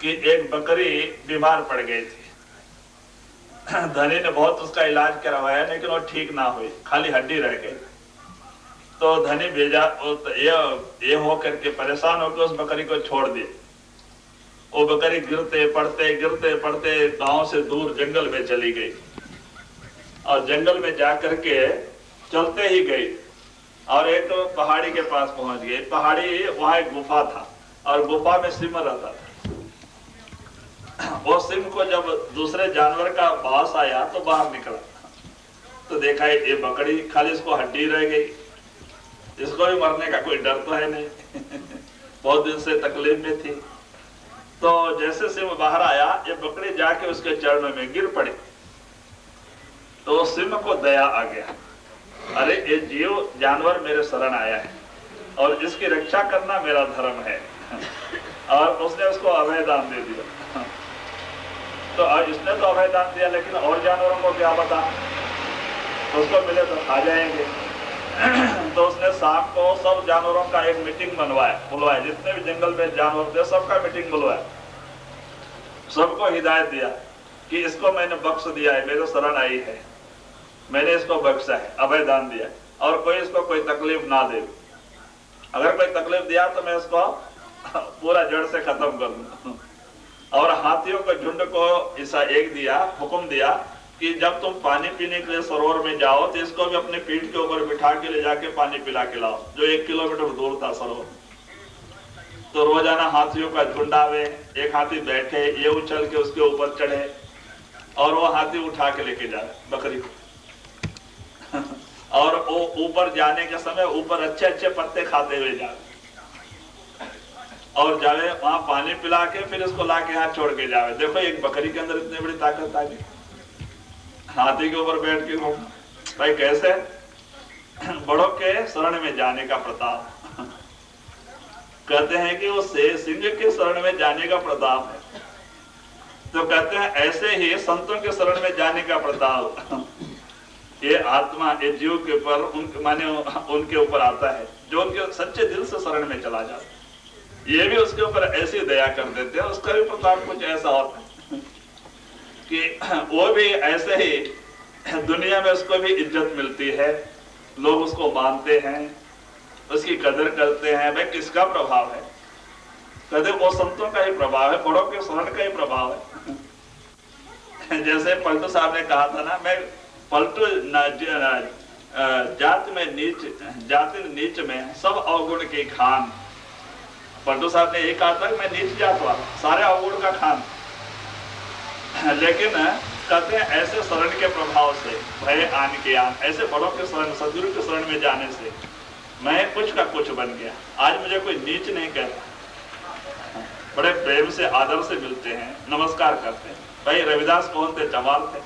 कि एक बकरी बीमार पड़ गई थी। धनी ने बहुत उसका इलाज करवाया लेकिन वो ठीक ना हुई, खाली हड्डी रह गई। तो धनी भेजा ये हो करके परेशान होकर उस बकरी को छोड़ दिए। वो बकरी गिरते पड़ते गांव से दूर जंगल में चली गई और जंगल में जा करके चलते ही गई और एक पहाड़ी के पास पहुंच गई। पहाड़ी वहां एक गुफा था और गुफा में सिंह रहता था। वो सिंह को जब दूसरे जानवर का बास आया तो बाहर निकला तो देखा ये बकरी खाली इसको हड्डी रह गई, इसको भी मरने का कोई डर तो है नहीं। बहुत दिन से तकलीफ में थी। तो जैसे सिंह बाहर आया ये बकरी जाके उसके चरणों में गिर पड़ी। तो सिंह को दया आ गया, अरे ये जीव जानवर मेरे शरण आया है और इसकी रक्षा करना मेरा धर्म है। और उसने उसको अभय दान दे दिया। तो इसने तो अभय दान दिया लेकिन और जानवरों को क्या पता, उसको मिले तो खा जाएंगे। तो उसने शाम को सब जानवरों का एक मीटिंग बुलवाया, जितने भी जंगल में जानवर थे सबका मीटिंग बुलवाया, सबको हिदायत दिया कि इसको मैंने बख्श दिया है, मेरे शरण आई है, मैंने इसको बख्शा है, अभय दान दिया, और कोई इसको कोई तकलीफ ना दे। अगर कोई तकलीफ दिया तो मैं इसको पूरा जड़ से खत्म कर दूं। और हाथियों के झुंड को ऐसा हुक्म दिया कि जब तुम पानी पीने के लिए सरोवर में जाओ तो इसको भी अपने पीठ के ऊपर बिठा के ले जाके पानी पिला के लाओ, जो 1 किलोमीटर दूर था सरोवर। तो रोजाना हाथियों का झुंड आवे, एक हाथी बैठे, ये उछल के उसके ऊपर चढ़े और वो हाथी उठा के लेके जाए बकरी को। और वो ऊपर जाने के समय ऊपर अच्छे अच्छे पत्ते खाते हुए जाए और जावे वहां पानी पिला के फिर इसको ला के यहाँ छोड़ के जावे। देखो एक बकरी के अंदर इतनी बड़ी ताकत आ गई, हाथी के ऊपर बैठ के घूम। भाई कैसे बड़ों के शरण में जाने का प्रताप। कहते हैं कि वो सिंह के शरण में जाने का प्रताप है। तो कहते हैं ऐसे ही संतों के शरण में जाने का प्रताप ये आत्मा ये जीव के ऊपर उनके ऊपर आता है, जो उनके सच्चे दिल से शरण में चला जाता है। ये भी उसके ऊपर ऐसी दया कर देते हैं, उसका भी प्रताप कुछ ऐसा होता है कि वो भी ऐसे ही दुनिया में उसको भी इज्जत मिलती है, लोग उसको मानते हैं, उसकी कदर करते हैं। भाई किसका प्रभाव है? कहते वो संतों का ही प्रभाव है, बड़ों के शरण का ही प्रभाव है। जैसे पलटू साहब ने कहा था ना, मैं पलटू जाति नीच में सब अवगुण की खान। पलटू साहब ने ये कहा था कि मैं नीच जात वाला, सारे अवगुण का खान। लेकिन कहते हैं ऐसे शरण के प्रभाव से भय आन के आन, ऐसे बड़ों के शरण सदगुरु के शरण में जाने से मैं कुछ का कुछ बन गया। आज मुझे कोई नीच नहीं कहता, बड़े प्रेम से आदर से मिलते हैं, नमस्कार करते हैं। भाई रविदास कौन थे? चमार थे।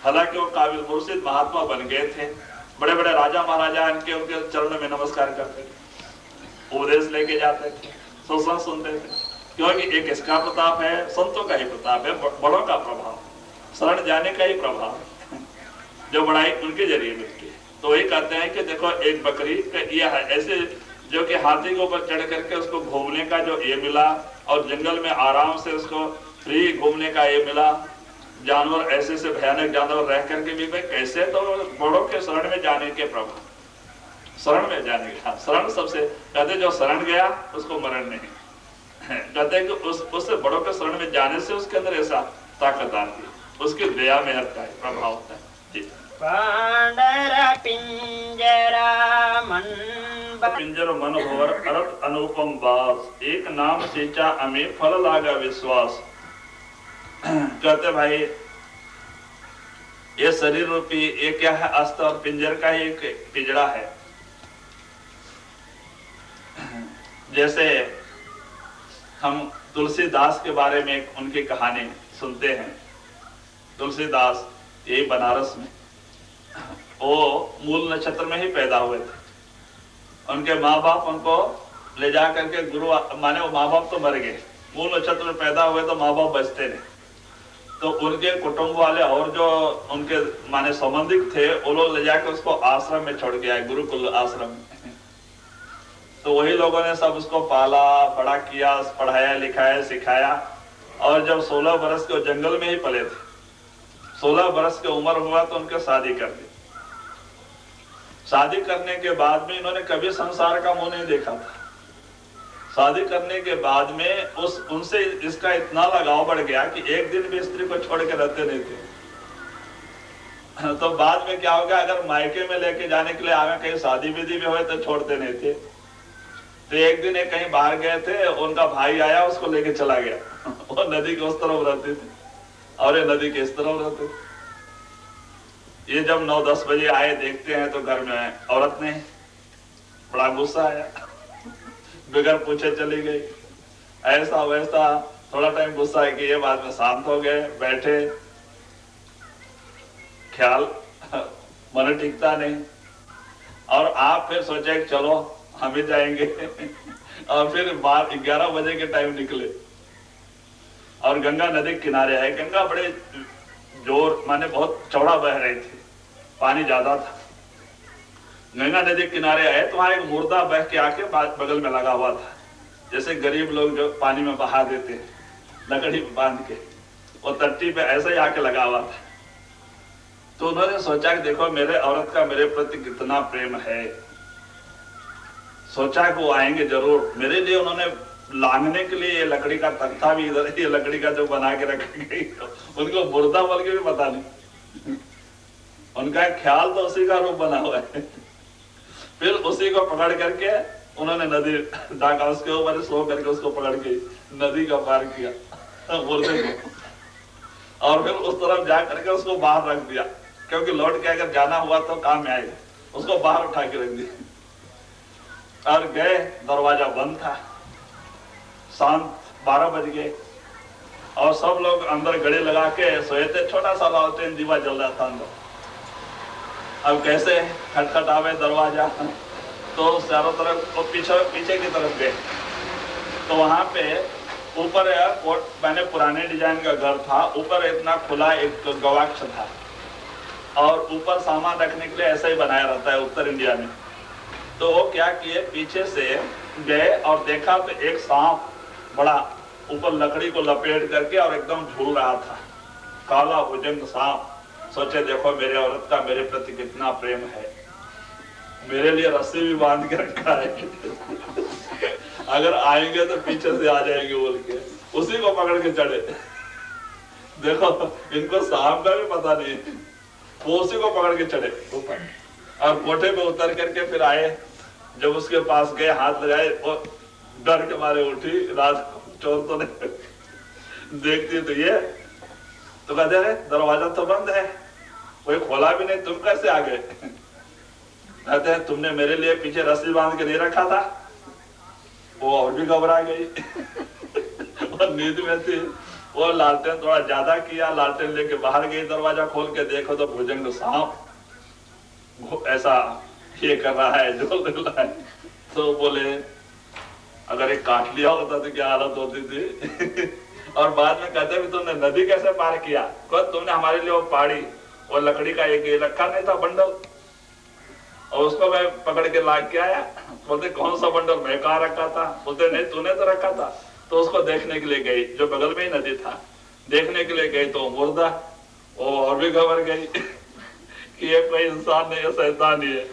हालांकि वो काबिल मुर्शिद महात्मा बन गए थे, बड़े बड़े राजा महाराजा उनके चरणों में नमस्कार करते थे, उपदेश लेके जाते थे, सत्संग सुनते थे। क्योंकि एक इसका प्रताप है, संतों का ही प्रताप है, बड़ों का प्रभाव, शरण जाने का ही प्रभाव है, जो बड़ाई उनके जरिए मिलती है। तो वही कहते हैं कि देखो एक बकरी का यह है, ऐसे जो कि हाथी के ऊपर चढ़ करके उसको घूमने का जो ये मिला, और जंगल में आराम से उसको फ्री घूमने का ये मिला। जानवर ऐसे से भयानक जानवर रह करके भी भाई कैसे, तो बड़ों के शरण में जाने के प्रभु, शरण में जाने के, हाँ शरण सबसे कहते जो शरण गया उसको मरण नहीं, कहते हैं कि उससे बड़ों के शरण में जाने से उसके अंदर ऐसा ताकत आती है, उसकी दया में का प्रभाव होता है। जी पांडरा पिंजरा मन पिंजर मन भवर अरत अनुपम बास, एक नाम सींचा अमी फल लागा विश्वास। कहते भाई ये शरीर रूपी ये क्या है, अस्त और पिंजर का एक पिंजरा है। जैसे हम तुलसीदास के बारे में उनकी कहानी सुनते हैं। तुलसीदास ये बनारस में, वो मूल नक्षत्र में ही पैदा हुए थे। उनके माँ बाप उनको ले जा करके गुरु माने, वो माँ बाप तो मर गए, मूल नक्षत्र में पैदा हुए तो माँ बाप बचते नहीं, तो उनके कुटुंब वाले और जो उनके माने संबंधिक थे वो लोग ले जाकर उसको आश्रम में छोड़ के आए, गुरुकुल आश्रम में। तो वही लोगों ने सब उसको पाला बड़ा किया, पढ़ाया लिखाया सिखाया, और जब 16 बरस के जंगल में ही पले थे, 16 बरस की उम्र हुआ तो उनके शादी कर दी। शादी करने के बाद में इन्होंने कभी संसार का मुंह नहीं देखा था। शादी करने के बाद में उनसे इसका इतना लगाव बढ़ गया कि एक दिन भी स्त्री को छोड़ के रहते नहीं थे। तो बाद में क्या होगा, अगर मायके में लेके जाने के लिए आगे कहीं शादी विधि भी हुए तो छोड़ते नहीं थे। तो एक दिन कहीं बाहर गए थे, उनका भाई आया उसको लेके चला गया। वो नदी के उस तरफ रहती थी और ये नदी के इस तरफ रहते थे। ये जब 9-10 बजे आए, देखते हैं तो घर में औरत नहीं, बड़ा गुस्सा आया, बगैर पूछे चली गई। ऐसा वैसा थोड़ा टाइम गुस्सा है कि ये बाद में शांत हो गए, बैठे, ख्याल मन टिकता नहीं, और आप फिर सोचे कि चलो हम ही जाएंगे। और फिर 11 बजे के टाइम निकले और गंगा नदी के किनारे आए। गंगा बड़े जोर माने बहुत चौड़ा बह रही थी, पानी ज्यादा था। गंगा नदी के किनारे आए तो वहां एक मुर्दा बह के आके बगल में लगा हुआ था, जैसे गरीब लोग जो पानी में बहा देते हैं लकड़ी बांध के, वो तट्टी पे ऐसे ही आके लगा हुआ था। तो उन्होंने सोचा कि देखो मेरे औरत का मेरे प्रति कितना प्रेम है, सोचा कि वो आएंगे जरूर। मेरे लिए उन्होंने लांघने के लिए ये लकड़ी का तख्ता भी इधर, ये लकड़ी का जो बना के रखी गई, उनको मुर्दा बोल के भी पता नहीं, उनका ख्याल तो उसी का रूप बना हुआ है। फिर उसी को पकड़ करके उन्होंने नदी डाका, उसके ऊपर सो करके उसको पकड़ के नदी का पार किया मुर्दे को, और फिर उस तरफ जा करके उसको बाहर रख दिया, क्योंकि लौट के अगर जाना हुआ तो काम में आएगा। उसको बाहर उठा के रख दिया और गए, दरवाजा बंद था, शांत 12 बज गए और सब लोग अंदर गड़े लगा के सोए थे। छोटा सा लालटेन दीवा जल रहा था अंदर। अब कैसे खटखटावे दरवाजा, तो चारों तरफ पीछे की तरफ गए तो वहां पे ऊपर मैंने पुराने डिजाइन का घर था, ऊपर इतना खुला एक गवाक्ष था और ऊपर सामान रखने के लिए ऐसा ही बनाया रहता है उत्तर इंडिया में। तो वो क्या किए, पीछे से गए और देखा तो एक सांप बड़ा ऊपर लकड़ी को लपेट करके और एकदम झूल रहा था, काला भुजंग सांप। सोचे देखो मेरे औरत का मेरे प्रति कितना प्रेम है, मेरे लिए रस्सी भी बांध के रखा है, अगर आएंगे तो पीछे से आ जाएंगे बोल के उसी को पकड़ के चढ़े। देखो इनको सांप का भी पता नहीं, वो उसी को पकड़ के चढ़े ऊपर और कोठे पे उतर करके फिर आए। जब उसके पास गए, हाथ लगाए, और डर के मारे उठी, रात को चोर तो नहीं देखती तो ये तो कहते हैं दरवाजा तो बंद है, कोई खोला भी नहीं, तुम कैसे आ गए? कहते हैं तुमने मेरे लिए पीछे रस्सी बांध के नहीं रखा था। वो और भी घबरा गई और नींद में थी। वो लालटेन थोड़ा ज्यादा किया, लालटेन लेके बाहर गई, दरवाजा खोल के देखो तो भुजंग सांप ऐसा ये कर रहा है, झोल रहा है। तो बोले अगर एक काट लिया होता तो क्या हालत होती थी। और बाद में कहते भी तुमने नदी कैसे पार किया? तुमने हमारे लिए वो पहाड़ी और लकड़ी का एक रखा नहीं था बंडल, और उसको मैं पकड़ के ला के आया बोलते कौन सा बंडल मैं कहाँ रखा था? बोलते नहीं तूने तो रखा था। तो उसको देखने के लिए गई, जो बगल में ही नदी था, देखने के लिए गई तो मुर्दा, वो और भी घबर गई कि ये कोई इंसान नहीं है, शैतान ही है।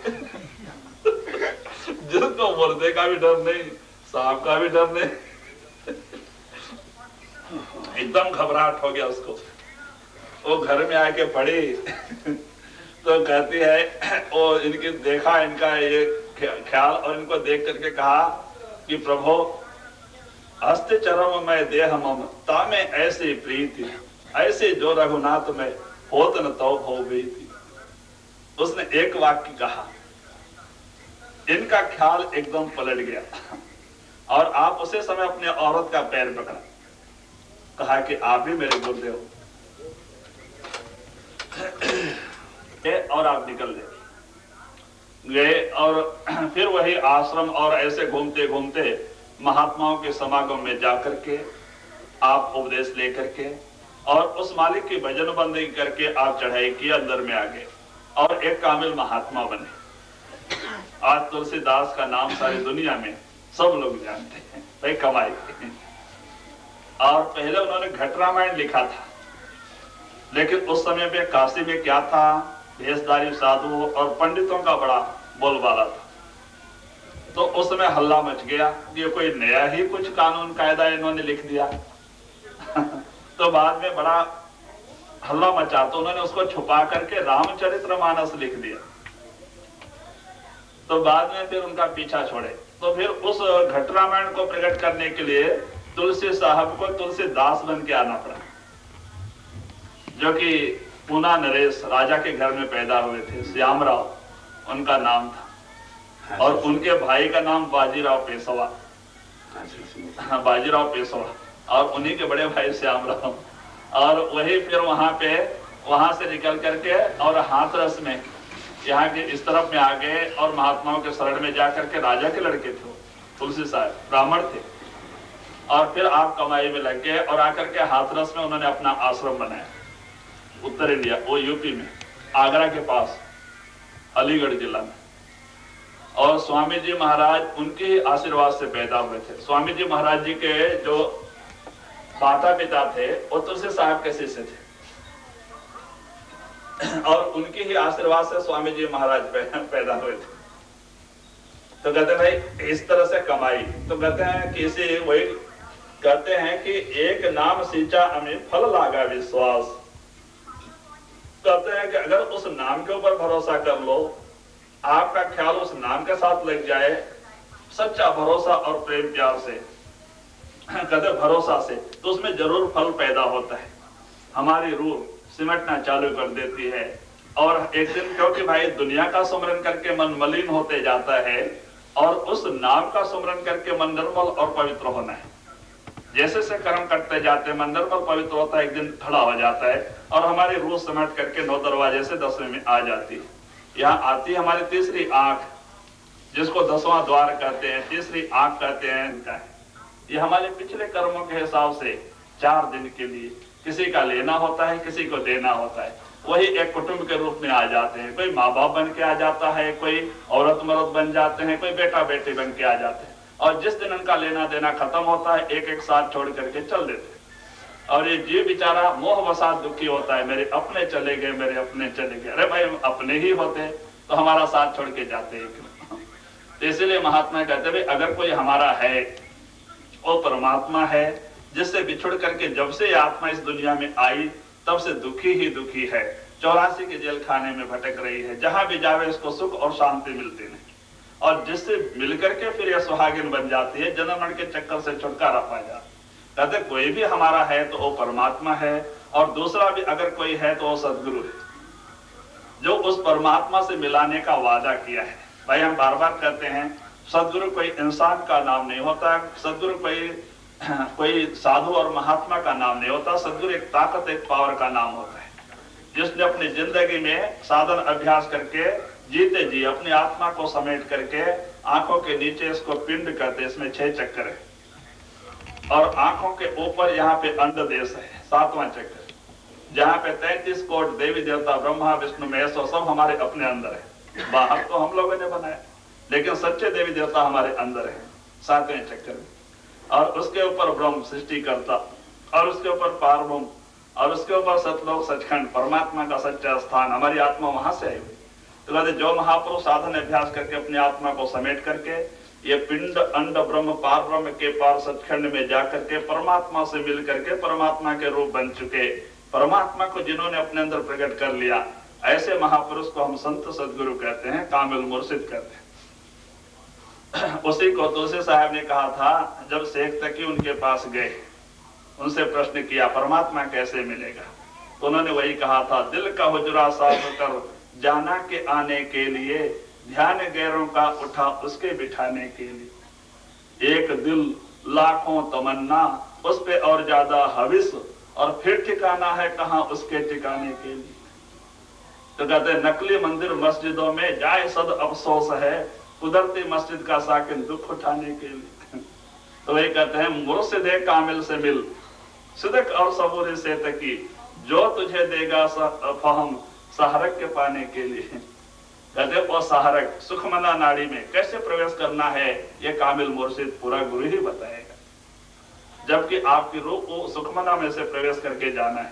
जिसको मुर्दे का भी डर नहीं, सांप का भी डर नहीं, एकदम घबराहट हो गया उसको। वो घर में आके पड़ी तो कहती है, वो इनकी देखा इनका ये ख्याल और इनको देख करके कहा कि प्रभु हस्त चरम में देह मम तामे ऐसी प्रीति ऐसे जो रघुनाथ में होत न तो हो गई थी। उसने एक वाक्य कहा, इनका ख्याल एकदम पलट गया और आप उसे समय अपने औरत का पैर पकड़ा, कहा कि आप ही मेरे गुरुदेव और आप निकल गए। और फिर वही आश्रम और ऐसे घूमते घूमते महात्माओं के समागम में जाकर के आप उपदेश लेकर के और उस मालिक की भजन बंदी करके आप चढ़ाई की अंदर में आ गए और एक कामिल महात्मा बने। आज तुलसीदास का नाम सारी दुनिया में सब लोग जानते हैं, भाई कमाई। और पहले उन्होंने घट रामायण लिखा था, लेकिन उस समय पे काशी में क्या था, भेषधारी साधु और पंडितों का बड़ा बोलबाला था। तो उस समय हल्ला मच गया, ये कोई नया ही कुछ कानून कायदा इन्होंने लिख दिया। तो बाद में बड़ा हल्ला मचा तो उन्होंने उसको छुपा करके रामचरितमानस लिख दिया। तो बाद में फिर उनका पीछा छोड़े, तो फिर उस घट रामायण को प्रकट करने के लिए तुलसी साहब को तुलसीदास बन के आना पड़ा, जो कि पूना नरेश राजा के घर में पैदा हुए थे। श्यामराव उनका नाम था और उनके भाई का नाम बाजीराव पेशवा। हाँ, बाजीराव पेशवा और उन्हीं के बड़े भाई श्यामराव। और वही फिर वहां से निकल करके और हाथरस में यहाँ के इस तरफ में आ गए और महात्माओं के शरण में जाकर के राजा के लड़के थे तुलसी साहब, ब्राह्मण थे। और फिर आप कमाई में लग गए और आकर के हाथरस में उन्होंने अपना आश्रम बनाया। उत्तर इंडिया, वो यूपी में, आगरा के पास, अलीगढ़ जिला में। और स्वामी जी महाराज उनके ही आशीर्वाद से पैदा हुए थे। स्वामी जी महाराज जी के जो माता पिता थे वो तुलसी साहब के शिष्य थे और उनके ही आशीर्वाद से स्वामी जी महाराज पैदा हुए थे। तो कहते भाई इस तरह से कमाई, तो कहते हैं कि इसे वही कहते हैं कि एक नाम सींचा अमित फल लागा विश्वास। कहते हैं कि अगर उस नाम के ऊपर भरोसा कर लो, आपका ख्याल उस नाम के साथ लग जाए, सच्चा भरोसा और प्रेम प्यार से, कहते भरोसा से, तो उसमें जरूर फल पैदा होता है। हमारी रूह सिमटना चालू कर देती है और एक दिन, क्योंकि भाई दुनिया का सुमरन करके मन मलिन होते जाता है और उस नाम का सुमरन करके मन निर्मल और पवित्र होना है। जैसे से कर्म करते जाते मन निर्मल पवित्र होता है, एक दिन खड़ा हो जाता है और हमारी रूह सिमट करके 9 दरवाजे से 10वें में आ जाती है। यहाँ आती हमारी तीसरी आंख, जिसको 10वां द्वार कहते हैं, तीसरी आंख कहते हैं इनका। ये हमारे पिछले कर्मों के हिसाब से 4 दिन के लिए किसी का लेना होता है, किसी को देना होता है। वही एक कुटुंब के रूप में आ जाते हैं। कोई माँ बाप बन के आ जाता है, कोई औरत मर्द बन जाते हैं, कोई बेटा बेटी बन के आ जाते हैं। और जिस दिन उनका लेना देना खत्म होता है, एक एक साथ छोड़ करके चल देते हैं। और ये जीव बेचारा मोहवसात दुखी होता है, मेरे अपने चले गए, मेरे अपने चले गए। अरे भाई अपने ही होते तो हमारा साथ छोड़ के जाते हैं। तो इसलिए महात्मा कहते हैं अगर कोई हमारा है, वो परमात्मा है, जिससे बिछुड़ करके जब से ये आत्मा इस दुनिया में आई तब से दुखी ही दुखी है। 84 के जेल खाने में भटक रही है, जहां भी जावे इसको सुख और शांति मिलती नहीं। और जिससे मिलकर के फिर यह सुहागिन बन जाती है, जन्म मरण के चक्कर से छुटकारा पा जाता। कहते कोई भी हमारा है तो वो परमात्मा है, और दूसरा भी अगर कोई है तो वो सदगुरु है, जो उस परमात्मा से मिलाने का वादा किया है। भाई हम बार बार कहते हैं सदगुरु कोई इंसान का नाम नहीं होता, सदगुरु कोई साधु और महात्मा का नाम नहीं होता। सदगुरु एक ताकत, एक पावर का नाम होता है, जिसने अपनी जिंदगी में साधन अभ्यास करके जीते जी अपनी आत्मा को समेट करके आंखों के नीचे, इसको पिंड कहते हैं, इसमें 6 चक्कर है, और आंखों के ऊपर यहाँ पे अंड देश है, 7वां चक्कर, जहाँ पे 33 कोट देवी देवता ब्रह्मा विष्णु महेश्वर सब हमारे अपने अंदर है। बाहर तो हम लोगों ने बनाया, लेकिन सच्चे देवी देवता हमारे अंदर है, 7वें चक्कर में। और उसके ऊपर ब्रह्म सृष्टि करता, और उसके ऊपर पारब्रह्म, और उसके ऊपर सतलोक सचखंड परमात्मा का सच्चा स्थान, हमारी आत्मा वहां से आई हुई। तो कहते जो महापुरुष साधन अभ्यास करके अपनी आत्मा को समेट करके ये पिंड अंड ब्रह्म पार ब्रह्म के पार सचखंड में जाकर के परमात्मा से मिल करके परमात्मा के रूप बन चुके, परमात्मा को जिन्होंने अपने अंदर प्रकट कर लिया, ऐसे महापुरुष को हम संत सदगुरु कहते हैं, कामिल मुर्शिद कहते हैं। उसी को तुलसी साहब ने कहा था, जब शेख तकी उनके पास गए, उनसे प्रश्न किया परमात्मा कैसे मिलेगा, तो उन्होंने वही कहा था, दिल का हुजरा साफ कर जाना के आने के लिए, ध्यान गैरों का उठा उसके बिठाने के लिए। एक दिल लाखों तमन्ना, उस पे और ज्यादा हविस, और फिर ठिकाना है कहाँ उसके ठिकाने के लिए। तो कहते नकली मंदिर मस्जिदों में जाए सद अफसोस है, कुदरती मस्जिद का साकिन दुख उठाने के लिए। तो वही कहते हैं मुर्शिद कामिल से मिल, सिदक और सबूरी से तकी, जो तुझे देगा फहम सहारक के पाने के लिए। कहते वो सहारक सुखमना नाड़ी में कैसे प्रवेश करना है, ये कामिल मुर्शिद पूरा गुरु ही बताएगा। जबकि आपकी रूह को सुखमना में से प्रवेश करके जाना है,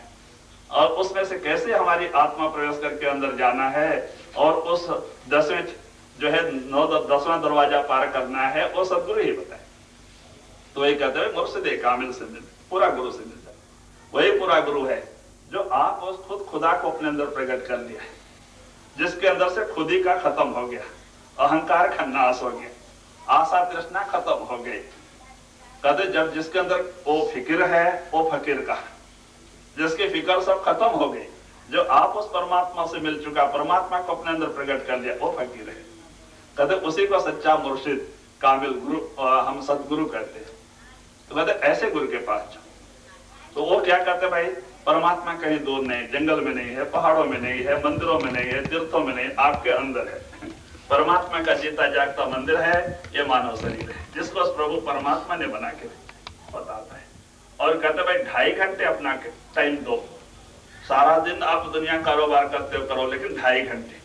और उसमें से कैसे हमारी आत्मा प्रवेश करके अंदर जाना है, और उस 10वें जो है 10वां दरवाजा पार करना है, वो सदगुरु ही बताए। तो वही कहते हैं मुर्शिद कामिल से मिल, पूरा गुरु से मिल जाए। वही पूरा गुरु है जो आप उस खुद खुदा को अपने अंदर प्रकट कर लिया है, जिसके अंदर से खुदी का खत्म हो गया, अहंकार का नाश हो गया, आशा तृष्णा खत्म हो गई। कहते जब जिसके अंदर वो फिक्र है, वो फकीर का, जिसकी फिक्र सब खत्म हो गई, जो आप उस परमात्मा से मिल चुका, परमात्मा को अपने अंदर प्रकट कर लिया, वो फकीर है। कहते उसी को सच्चा मुर्शिद कामिल गुरु हम सदगुरु कहते हैं। तो कहते ऐसे गुरु के पास जाओ। तो वो क्या कहते भाई, परमात्मा कहीं दूर नहीं, जंगल में नहीं है, पहाड़ों में नहीं है, मंदिरों में नहीं है, तीर्थों में नहीं, आपके अंदर है। परमात्मा का जीता जागता मंदिर है ये मानव शरीर है, जिसको प्रभु परमात्मा ने बना के बताता है। और कहते भाई 2.5 घंटे अपना टाइम दो, सारा दिन आप दुनिया कारोबार करते हो करो, लेकिन 2.5 घंटे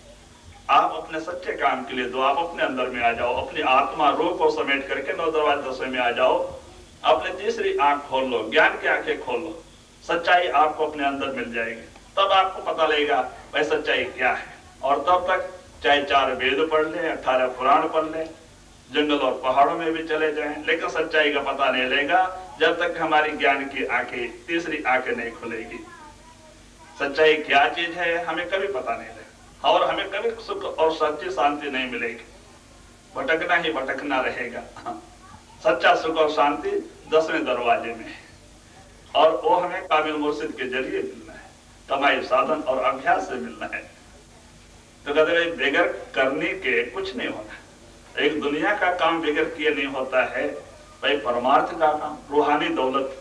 आप अपने सच्चे काम के लिए दो। आप अपने अंदर में आ जाओ, अपनी आत्मा रूह को समेट करके 9 दरवाजे 10वें में आ जाओ, अपने तीसरी आंख खोल लो, ज्ञान की आंखें खोल लो, सच्चाई आपको अपने अंदर मिल जाएगी। तब आपको पता लगेगा भाई सच्चाई क्या है। और तब तक चाहे 4 वेद पढ़ ले, 18 पुराण पढ़ ले, जंगल और पहाड़ों में भी चले जाएं, लेकिन सच्चाई का पता नहीं लेगा जब तक हमारी ज्ञान की आंखें, तीसरी आंखें नहीं खुलेगी। सच्चाई क्या चीज है हमें कभी पता नहीं लगेगा, और हमें कभी सुख और सच्ची शांति नहीं मिलेगी, भटकना ही भटकना रहेगा। सच्चा सुख और शांति 10वें दरवाजे में है, और वो हमें कामिल मुर्शिद के जरिए मिलना है, कमाई साधन और अभ्यास से मिलना है। तो कहते भाई बगैर करने के कुछ नहीं होना, एक दुनिया का काम बगैर किए नहीं होता है। भाई परमार्थ का काम, रूहानी दौलत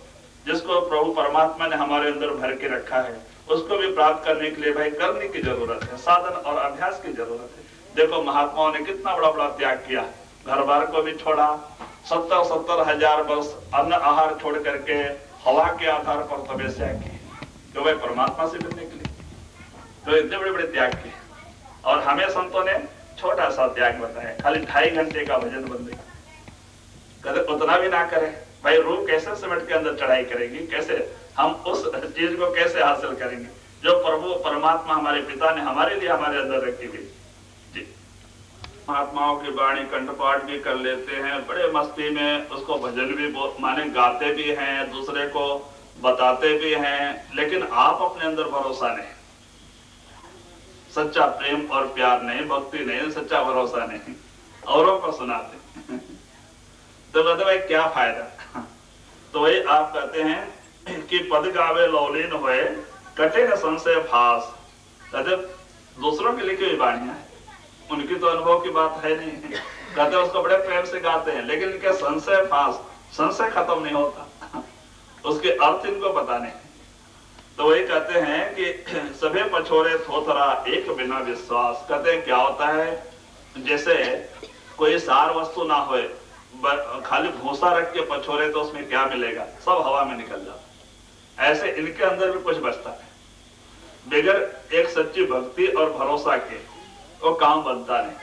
जिसको प्रभु परमात्मा ने हमारे अंदर भर के रखा है, उसको भी प्राप्त करने के लिए भाई करने की जरूरत है, साधन और अभ्यास की जरूरत है। देखो महात्माओं ने कितना बड़ा बड़ा त्याग किया, घर बार को भी छोड़ा, 70-70 हजार वर्ष अन्न आहार छोड़ करके हवा के आधार पर तपस्या की, जो भाई परमात्मा से मिलने के लिए। तो इतने बड़े बड़े त्याग किए, और हमें संतों ने छोटा सा त्याग बताया, खाली 2.5 घंटे का भजन बंदगी। कहते उतना भी ना करें भाई, रूह कैसे सिमट के अंदर चढ़ाई करेगी, कैसे हम उस चीज को कैसे हासिल करेंगे जो प्रभु परमात्मा हमारे पिता ने हमारे लिए हमारे अंदर रखी हुई। जी महात्माओं की वाणी कंठपाठ भी कर लेते हैं, बड़े मस्ती में उसको भजन भी माने गाते भी हैं, दूसरे को बताते भी हैं, लेकिन आप अपने अंदर भरोसा नहीं, सच्चा प्रेम और प्यार नहीं, भक्ति नहीं, सच्चा भरोसा नहीं, औरों को सुनाते। तो कहते भाई क्या फायदा। तो वही आप कहते हैं कि पद गावे लौलीन होए कटे न संशय फास। कहते दूसरों के लिखी हुई वाणियां है, उनकी तो अनुभव की बात है नहीं, कहते उसको बड़े प्रेम से गाते हैं, लेकिन इनके संशय फास, संशय खत्म नहीं होता, उसके अर्थ इनको पता नहीं। तो वही कहते हैं कि सभे पछोरे थोथरा एक बिना विश्वास। कहते हैं क्या होता है, जैसे कोई सार वस्तु ना होए, खाली भूसा रख के पछोरे तो उसमें क्या मिलेगा, सब हवा में निकल जाता। ऐसे इनके अंदर भी कुछ बचता है, बगैर एक सच्ची भक्ति और भरोसा के वो काम बनता नहीं।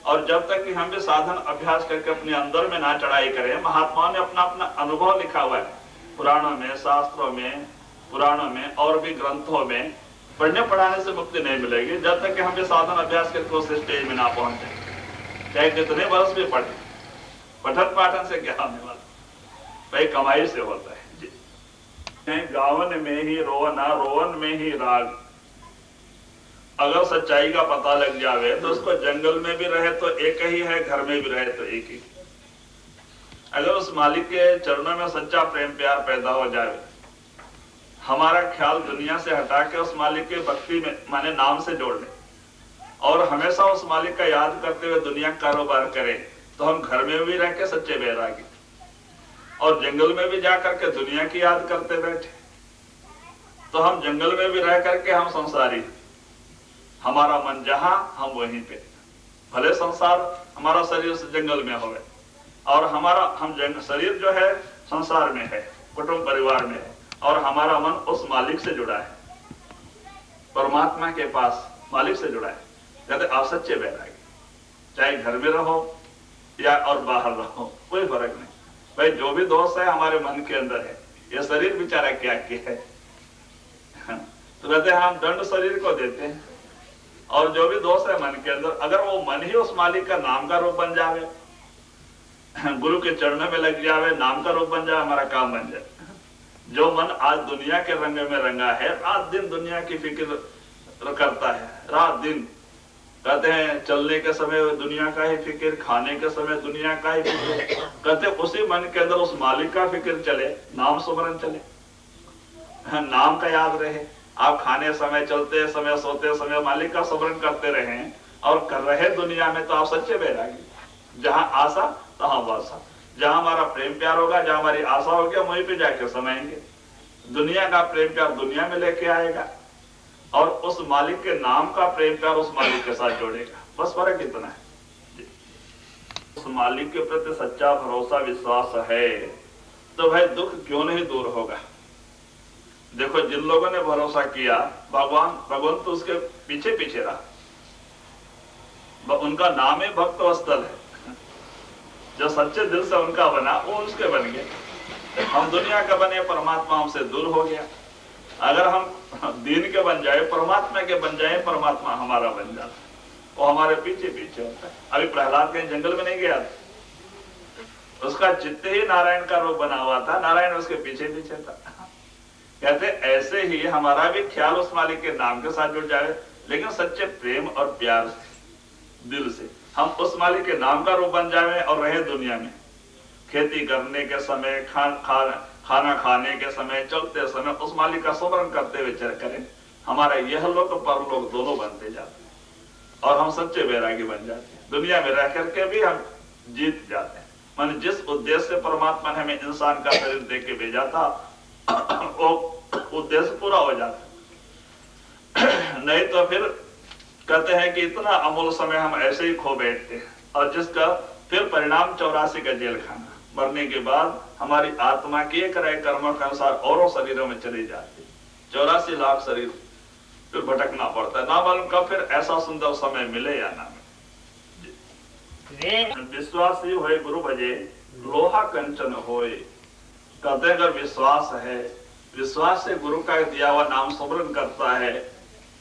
और जब तक कि हम भी साधन अभ्यास करके अपने अंदर में ना चढ़ाई करें, महात्माओं ने अपना अपना अनुभव लिखा हुआ है पुराणों में, शास्त्रों में, पुराणों में और भी ग्रंथों में। पढ़ने पढ़ाने से मुक्ति नहीं मिलेगी जब तक कि हम भी साधन अभ्यास करके उस स्टेज में ना पहुंचे, चाहे कितने वर्ष भी पढ़े। पठन पाठन से क्या होने वाला, भाई कमाई से होता है जी। गावन में ही रोना, रोवन में ही राग। अगर सच्चाई का पता लग जावे तो उसको जंगल में भी रहे तो एक ही है, घर में भी रहे तो एक ही। अगर उस मालिक के चरणों में सच्चा प्रेम प्यार पैदा हो जाए, हमारा ख्याल दुनिया से हटा के उस मालिक के भक्ति में माने नाम से जोड़ ले और हमेशा उस मालिक का याद करते हुए दुनिया का कारोबार करें, तो हम घर में भी रह के सच्चे बैरागी और जंगल में भी जा करके दुनिया की याद करते बैठे तो हम जंगल में भी रह करके हम संसारी। हमारा मन जहां हम वहीं पे, भले संसार हमारा शरीर से जंगल में होवे और हमारा शरीर जो है संसार में है, कुटुंब परिवार में है और हमारा मन उस मालिक से जुड़ा है, परमात्मा के पास मालिक से जुड़ा है। कहते आप सच्चे बैरागी, चाहे घर में रहो या और बाहर रहो, कोई फर्क नहीं। भाई जो भी दोष है हमारे मन के अंदर है, ये शरीर बेचारा क्या है तो कहते हैं हम दंड शरीर को देते हैं और जो भी दोष है मन के अंदर, अगर वो मन ही उस मालिक का नाम का रूप बन जावे, गुरु के चरणों में लग जावे, नाम का रूप बन जाए, हमारा काम बन जाए। जो मन आज दुनिया के रंग में रंगा है, रात दिन दुनिया की फिक्र करता है, रात दिन कहते हैं चलने के समय दुनिया का ही फिक्र, खाने के समय दुनिया का ही फिक्र, कहते उसी मन के अंदर उस मालिक का फिक्र चले, नाम सुमरन चले, नाम का याद रहे। आप खाने समय, चलते समय, सोते समय मालिक का स्मरण करते रहे और कर रहे दुनिया में, तो आप सच्चे बैरागी। जहां आशा तहां वासा, जहां हमारा प्रेम प्यार होगा, जहां हमारी आशा होगी, हम वहीं पे जाके समाएंगे। दुनिया का प्रेम प्यार दुनिया में लेके आएगा और उस मालिक के नाम का प्रेम प्यार उस मालिक के साथ जोड़ेगा। बस फर्क इतना है। उस मालिक के प्रति सच्चा भरोसा विश्वास है तो भाई दुख क्यों नहीं दूर होगा। देखो जिन लोगों ने भरोसा किया, भगवान तो उसके पीछे पीछे रहा, उनका नाम ही भक्त वत्सल है। जो सच्चे दिल से उनका बना वो उसके बन गए। हम दुनिया का बने, परमात्मा हमसे दूर हो गया। अगर हम दीन के बन जाए, परमात्मा के बन जाए, परमात्मा हमारा बन जाता है, वो हमारे पीछे पीछे होता है। अभी प्रहलाद कहीं जंगल में नहीं गया था, उसका चित्त ही नारायण का रूप बना हुआ था, नारायण उसके पीछे पीछे था। कहते ऐसे ही हमारा भी ख्याल उस मालिक के नाम के साथ जुड़ जाए, लेकिन सच्चे प्रेम और प्यार से, दिल से हम उस मालिक के नाम का रूप बन जाए और रहे दुनिया में। खेती करने के समय, खाना खाने के समय, चलते समय उस मालिक का स्मरण करते हुए चल करें, हमारा यह लोक परलोक दोनों बनते जाते हैं और हम सच्चे बैरागी बन जाते हैं। दुनिया में रह करके भी हम जीत जाते हैं। मान जिस उद्देश्य से परमात्मा ने हमें इंसान का शरीर दे के भेजा था वो उद्देश्य पूरा हो जाता है। नहीं तो फिर कहते हैं कि इतना अमूल्य समय हम ऐसे ही खो बैठते हैं और जिसका फिर परिणाम 84 का जेल खाना। मरने के बाद हमारी आत्मा किए करे कर्मों के अनुसार औरों शरीरों में चली जाती है। 84 लाख शरीर फिर भटकना पड़ता है, ना मालूम कब फिर ऐसा सुंदर समय मिले या ना मिले। विश्वासी होए गुरु भजे लोहा कंचन होए। कहते हैं अगर विश्वास है, विश्वास से गुरु का दिया हुआ नाम स्मरण करता है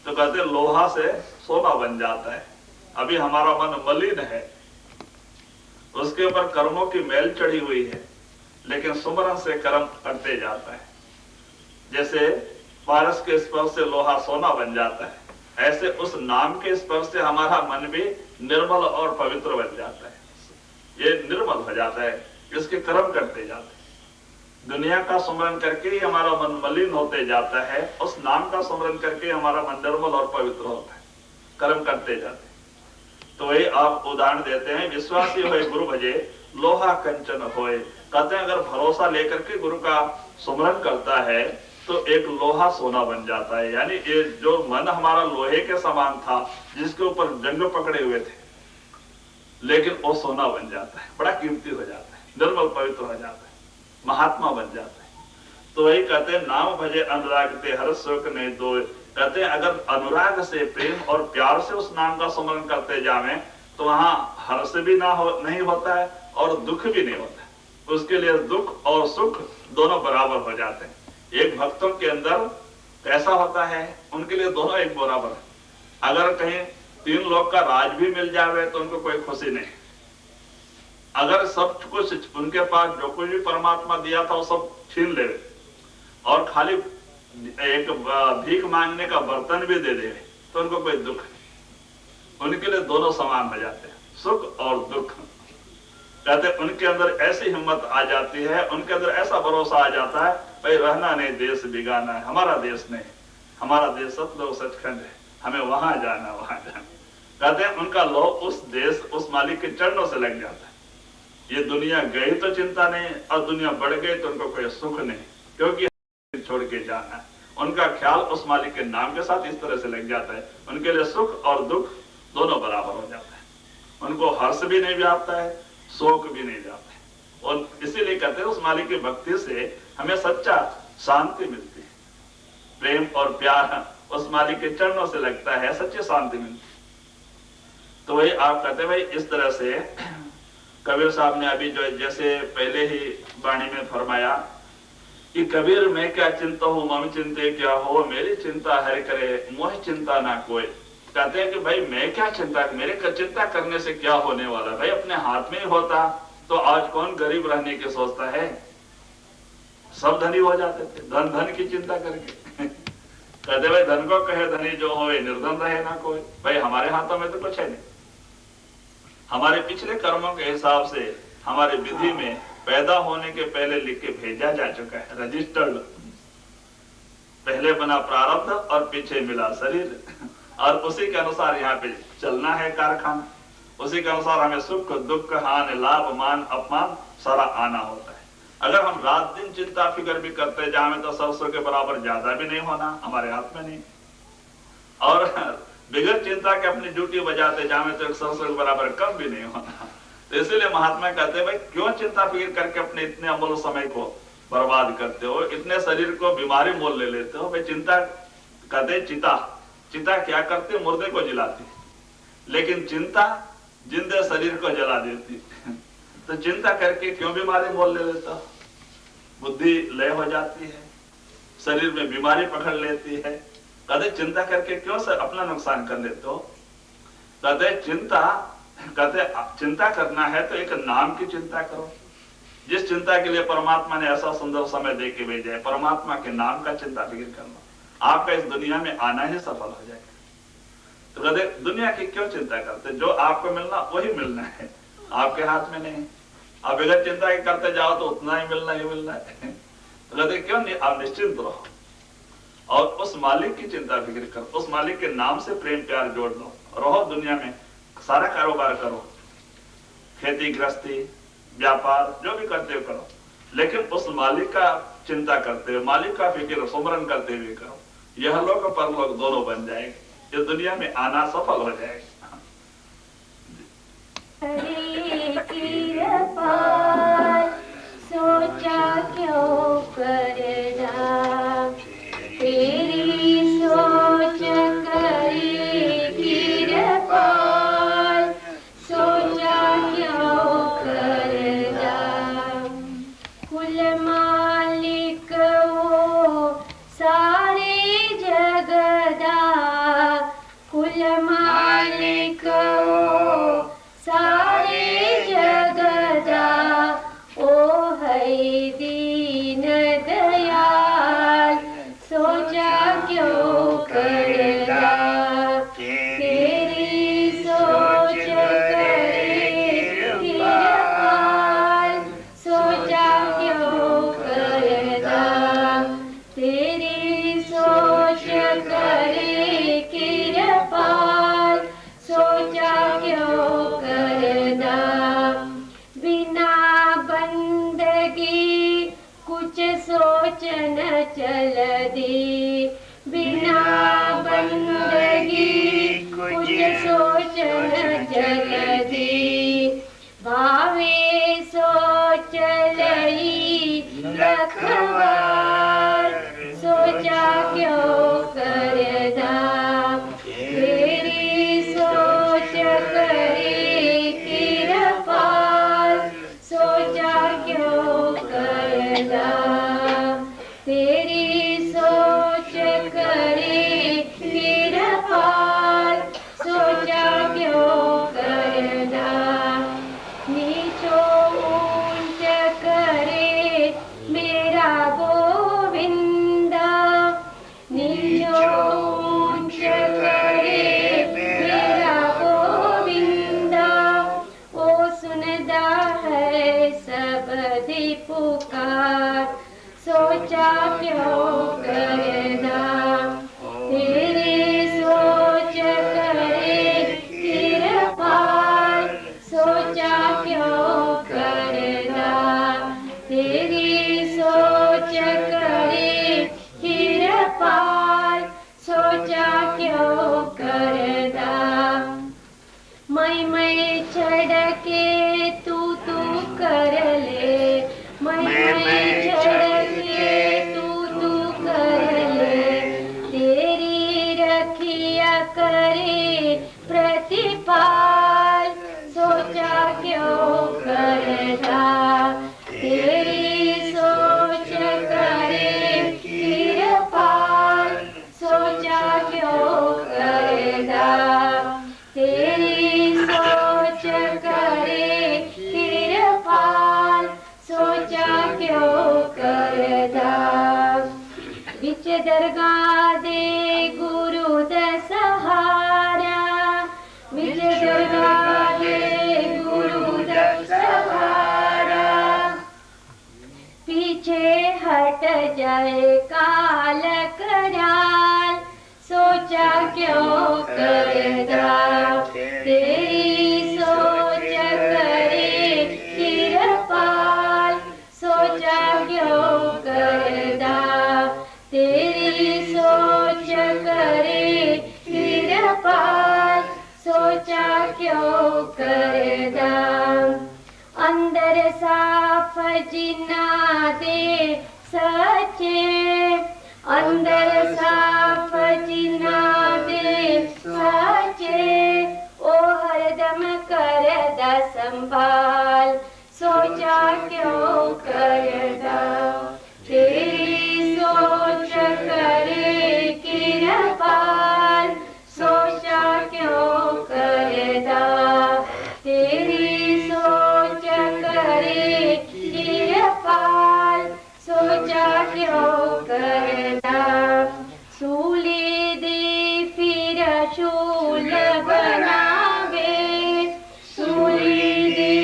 तो कहते लोहा से सोना बन जाता है। अभी हमारा मन मलिन है, उसके ऊपर कर्मों की मैल चढ़ी हुई है, लेकिन सुमरन से कर्म करते जाता है। जैसे पारस के स्पर्श से लोहा सोना बन जाता है, ऐसे उस नाम के स्पर्श से हमारा मन भी निर्मल और पवित्र बन जाता है। ये निर्मल हो जाता है, इसके कर्म करते जाते हैं। दुनिया का स्मरण करके ही हमारा मन मलिन होते जाता है, उस नाम का स्मरण करके हमारा मन निर्मल और पवित्र होता है, कर्म करते जाते हैं। तो वही आप उदाहरण देते हैं, विश्वासी होए गुरु भजे लोहा कंचन होए। कहते हैं अगर भरोसा लेकर के गुरु का स्मरण करता है तो एक लोहा सोना बन जाता है। यानी ये जो मन हमारा लोहे के समान था, जिसके ऊपर जंग पकड़े हुए थे, लेकिन वो सोना बन जाता है, बड़ा कीमती हो जाता है, निर्मल पवित्र हो जाता है, महात्मा बन जाता है। तो वही कहते हैं नाम भजे अनुराग ते हर शोक नहीं दो। कहते हैं अगर अनुराग से, प्रेम और प्यार से उस नाम का स्मरण करते जावें तो तो वहां हर्ष भी नहीं होता है और दुख भी नहीं होता है। उसके लिए दुख और सुख दोनों बराबर हो जाते हैं। एक भक्तों के अंदर कैसा होता है, उनके लिए दोनों एक बराबर है। अगर कहीं 3 लोग का राज भी मिल जावे तो उनको कोई खुशी नहीं। अगर सब कुछ उनके पास जो कुछ भी परमात्मा दिया था वो सब छीन ले और खाली एक भीख मांगने का बर्तन भी दे दे तो उनको कोई दुख नहीं। उनके लिए दोनों समान हो जाते हैं, सुख और दुख। कहते उनके अंदर ऐसी हिम्मत आ जाती है, उनके अंदर ऐसा भरोसा आ जाता है, भाई रहना नहीं देश बिगाना है, हमारा देश नहीं, हमारा देश सतलोक सचखंड है, हमें वहां जाना वहां जाना। कहते हैं उनका लोभ उस देश उस मालिक के चरणों से लग जाता है। ये दुनिया गई तो चिंता नहीं और दुनिया बढ़ गई तो उनको कोई सुख नहीं, क्योंकि छोड़ के जाना है। उनका ख्याल उस मालिक के नाम के साथ इस तरह से लग जाता है, उनके लिए सुख और दुख दोनों बराबर हो जाता है। उनको हर्ष भी नहीं व्यापता है, शोक भी नहीं जाता है। और इसीलिए कहते हैं उस मालिक की भक्ति से हमें सच्चा शांति मिलती है। प्रेम और प्यार उस मालिक के चरणों से लगता है, सच्ची शांति मिलती है। तो वही आप कहते हैं भाई इस तरह से कबीर साहब ने अभी जो जैसे पहले ही वाणी में फरमाया कि कबीर मैं क्या चिंता हूं मम चिंते क्या हो, मेरी चिंता हर करे मोह चिंता ना कोई। कहते हैं कि भाई मैं क्या चिंता, मेरे चिंता करने से क्या होने वाला, भाई अपने हाथ में ही होता तो आज कौन गरीब रहने की सोचता है, सब धनी हो जाते थे धन की चिंता करके। कहते भाई धन को कहे धनी जो हो निर्धन रहे ना कोई। भाई हमारे हाथों में तो कुछ है नहीं, हमारे पिछले कर्मों के हिसाब से हमारे विधि में पैदा होने के पहले लिख के भेजा जा चुका है, रजिस्टर्ड। पहले बना प्रारब्ध और पीछे मिला शरीर, और उसी के अनुसार यहाँ पे चलना है कारखाना। उसी के अनुसार हमें सुख दुख हानि लाभ मान अपमान सारा आना होता है। अगर हम रात दिन चिंता फिक्र भी करते जाए तो सरसों के बराबर ज्यादा भी नहीं होना, हमारे हाथ में नहीं। और बिगड़ चिंता के अपनी ड्यूटी बजाते जाए तो 100 के बराबर कम भी नहीं होना। तो इसीलिए महात्मा कहते हैं भाई क्यों चिंता फिक्र करके अपने इतने अमूल्य समय को बर्बाद करते हो, इतने शरीर को बीमारी मोल ले लेते हो। भाई चिंता कहते चिता क्या करते, मुर्दे को जलाती, लेकिन चिंता जिंदे शरीर को जला देती। तो चिंता करके क्यों बीमारी मोल ले लेता, बुद्धि लय हो जाती है, शरीर में बीमारी पकड़ लेती है। कहते चिंता करके क्यों सर अपना नुकसान कर लेते हो। कहते चिंता करना है तो एक नाम की चिंता करो। जिस चिंता के लिए परमात्मा ने ऐसा सुंदर समय दे के भेजा है, परमात्मा के नाम का चिंता फिक्र करना, आपका इस दुनिया में आना ही सफल हो जाएगा। तो कहते दुनिया की क्यों चिंता करते, जो आपको मिलना वही मिलना है, आपके हाथ में नहीं। आप अगर चिंता करते जाओ तो उतना ही मिलना है। तो कहते क्यों नहीं, आप निश्चिंत रहो और उस मालिक की चिंता फिक्र करो, उस मालिक के नाम से प्रेम प्यार जोड़ दो, रहो दुनिया में, सारा कारोबार करो, खेती गृहस्थी व्यापार जो भी करते हो करो, लेकिन उस मालिक का चिंता करते हुए, मालिक का फिक्र सुमरन करते हुए करो। यह लोग परलोक दोनों बन जाएंगे, इस दुनिया में आना सफल हो जाएगा। सोचा क्यों करना, तेरी सोच करे कृपाल, सोचा क्यों करना। कुल मालिक वो सारे जगदा, कुल मालिक वो सारे जगदा, ओ है दीन दयाल, सोचा क्यों करना। तेरी सोच करे कृपाल, सोचा क्यों करना। तेरी सोच करे कृपाल, सोचा क्यों करना। बिना बंदगी कुछ सोच न चल दी, बिना बंदगी कुछ सोच न चल दी। भावे सोच लई लखवार, सोचा क्यों करना। तेरी सोच करे पाल सोचा क्यों करदा। मैं चढ़ के तू कर ले, मैं चढ़ के तू कर ले, तेरी रखिया करे प्रतिपाल सोचा क्यों करदा। तेरी सोच करे कृपाल सोचा क्यों करदा। तेरी सोच करे कृपाल सोचा क्यों करदा। बिच दरगाह दे गुरु दसहारा, बिच दरगाह दे गुरु दसहारा, पीछे हट जाए काल कराल सोचा क्यों करदा। तेरी सोच करे कृपाल सोचा क्यों करदा। तेरी सोच करे कृपाल सोचा क्यों करदा। अंदर साफ जिना दे सचे, अंदर साफ जिना दे सचे, ओ हरदम करदा संभाल सोचा क्यों करदा। तेरी सोच करे कृपाल सोचा क्यों करदा। तेरी सोच करे कृपाल सोचा क्यों करदा। सूली दे फिर शूल बनावे, सूली दे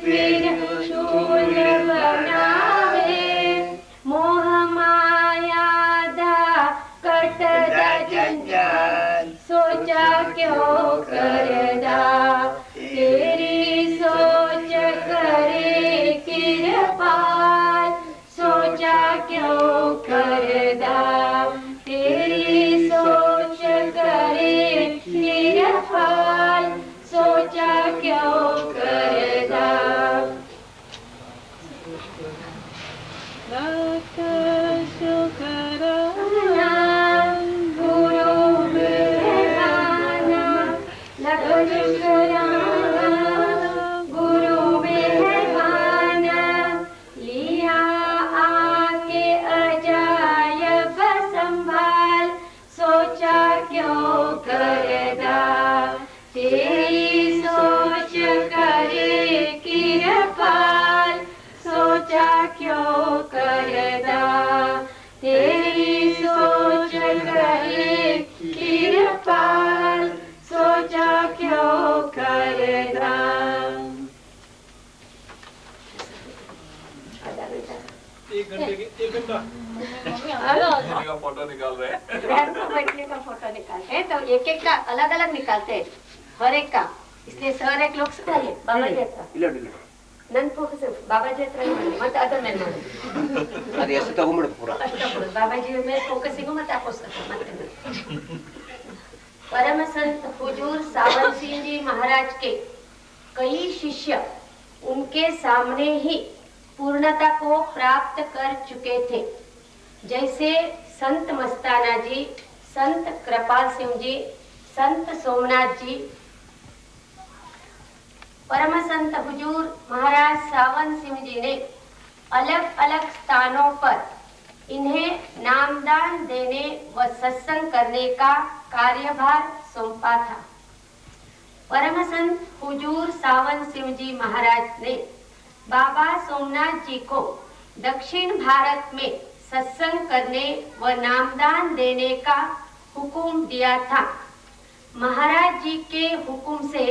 फिर शूल बनावे, मोह माया दा कटदा जंजाल सोचा क्यों करदा। तेरी सोच करे कृपाल सोचा क्यों करदा। तेरी सोच करे कृपाल सोचा क्यों करदा। गुरु मेहराना लख शुकराना, गुरु मेहराना लिया आके अजायब संभाल सोचा क्यों करदा। तेरी सोच करे कृपाल सोचा क्यों करदा। तेरी सोच करे कृपाल सोचा क्यों करदा। बैठने का फोटो निकाल रहे हैं। बैठने का फोटो निकालते हैं तो एक एक का अलग अलग निकालते हैं, हर एक का। इसलिए सर एक लोग सुनाइए बाबा जी हತ್ರ ನನ್ ಫೋಕಸ್ ಬಾಬಾಜಿ ಹತ್ರ ಮತ್ತೆ ಅದರ ಮೇಲೆ ಮಾಡಿ ಅದು ಎಷ್ಟು ತಗೊಂಡ್ಬಿಡು ಪೂರಾ ಅಷ್ಟ ಬಾಬಾಜಿ ಮೇಲೆ ಫೋಕಸಿಂಗು ಮತ್ತೆ ಆ ಪುಸ್ತಕ ಮತ್ತೆ। परम संत हुजूर सावन सिंह जी महाराज के कई शिष्य उनके सामने ही पूर्णता को प्राप्त कर चुके थे, जैसे संत मस्ताना जी, संत कृपाल सिंह जी, संत सोमनाथ जी। परम संत हुजूर महाराज सावन सिंह जी ने अलग अलग स्थानों पर इन्हें नामदान देने व सत्संग करने का कार्यभार सौंपा था। परम संत हुजूर सावन सिंह जी महाराज ने बाबा सोमनाथ जी को दक्षिण भारत में सत्संग करने व नामदान देने का हुक्म दिया था। महाराज जी के हुक्म से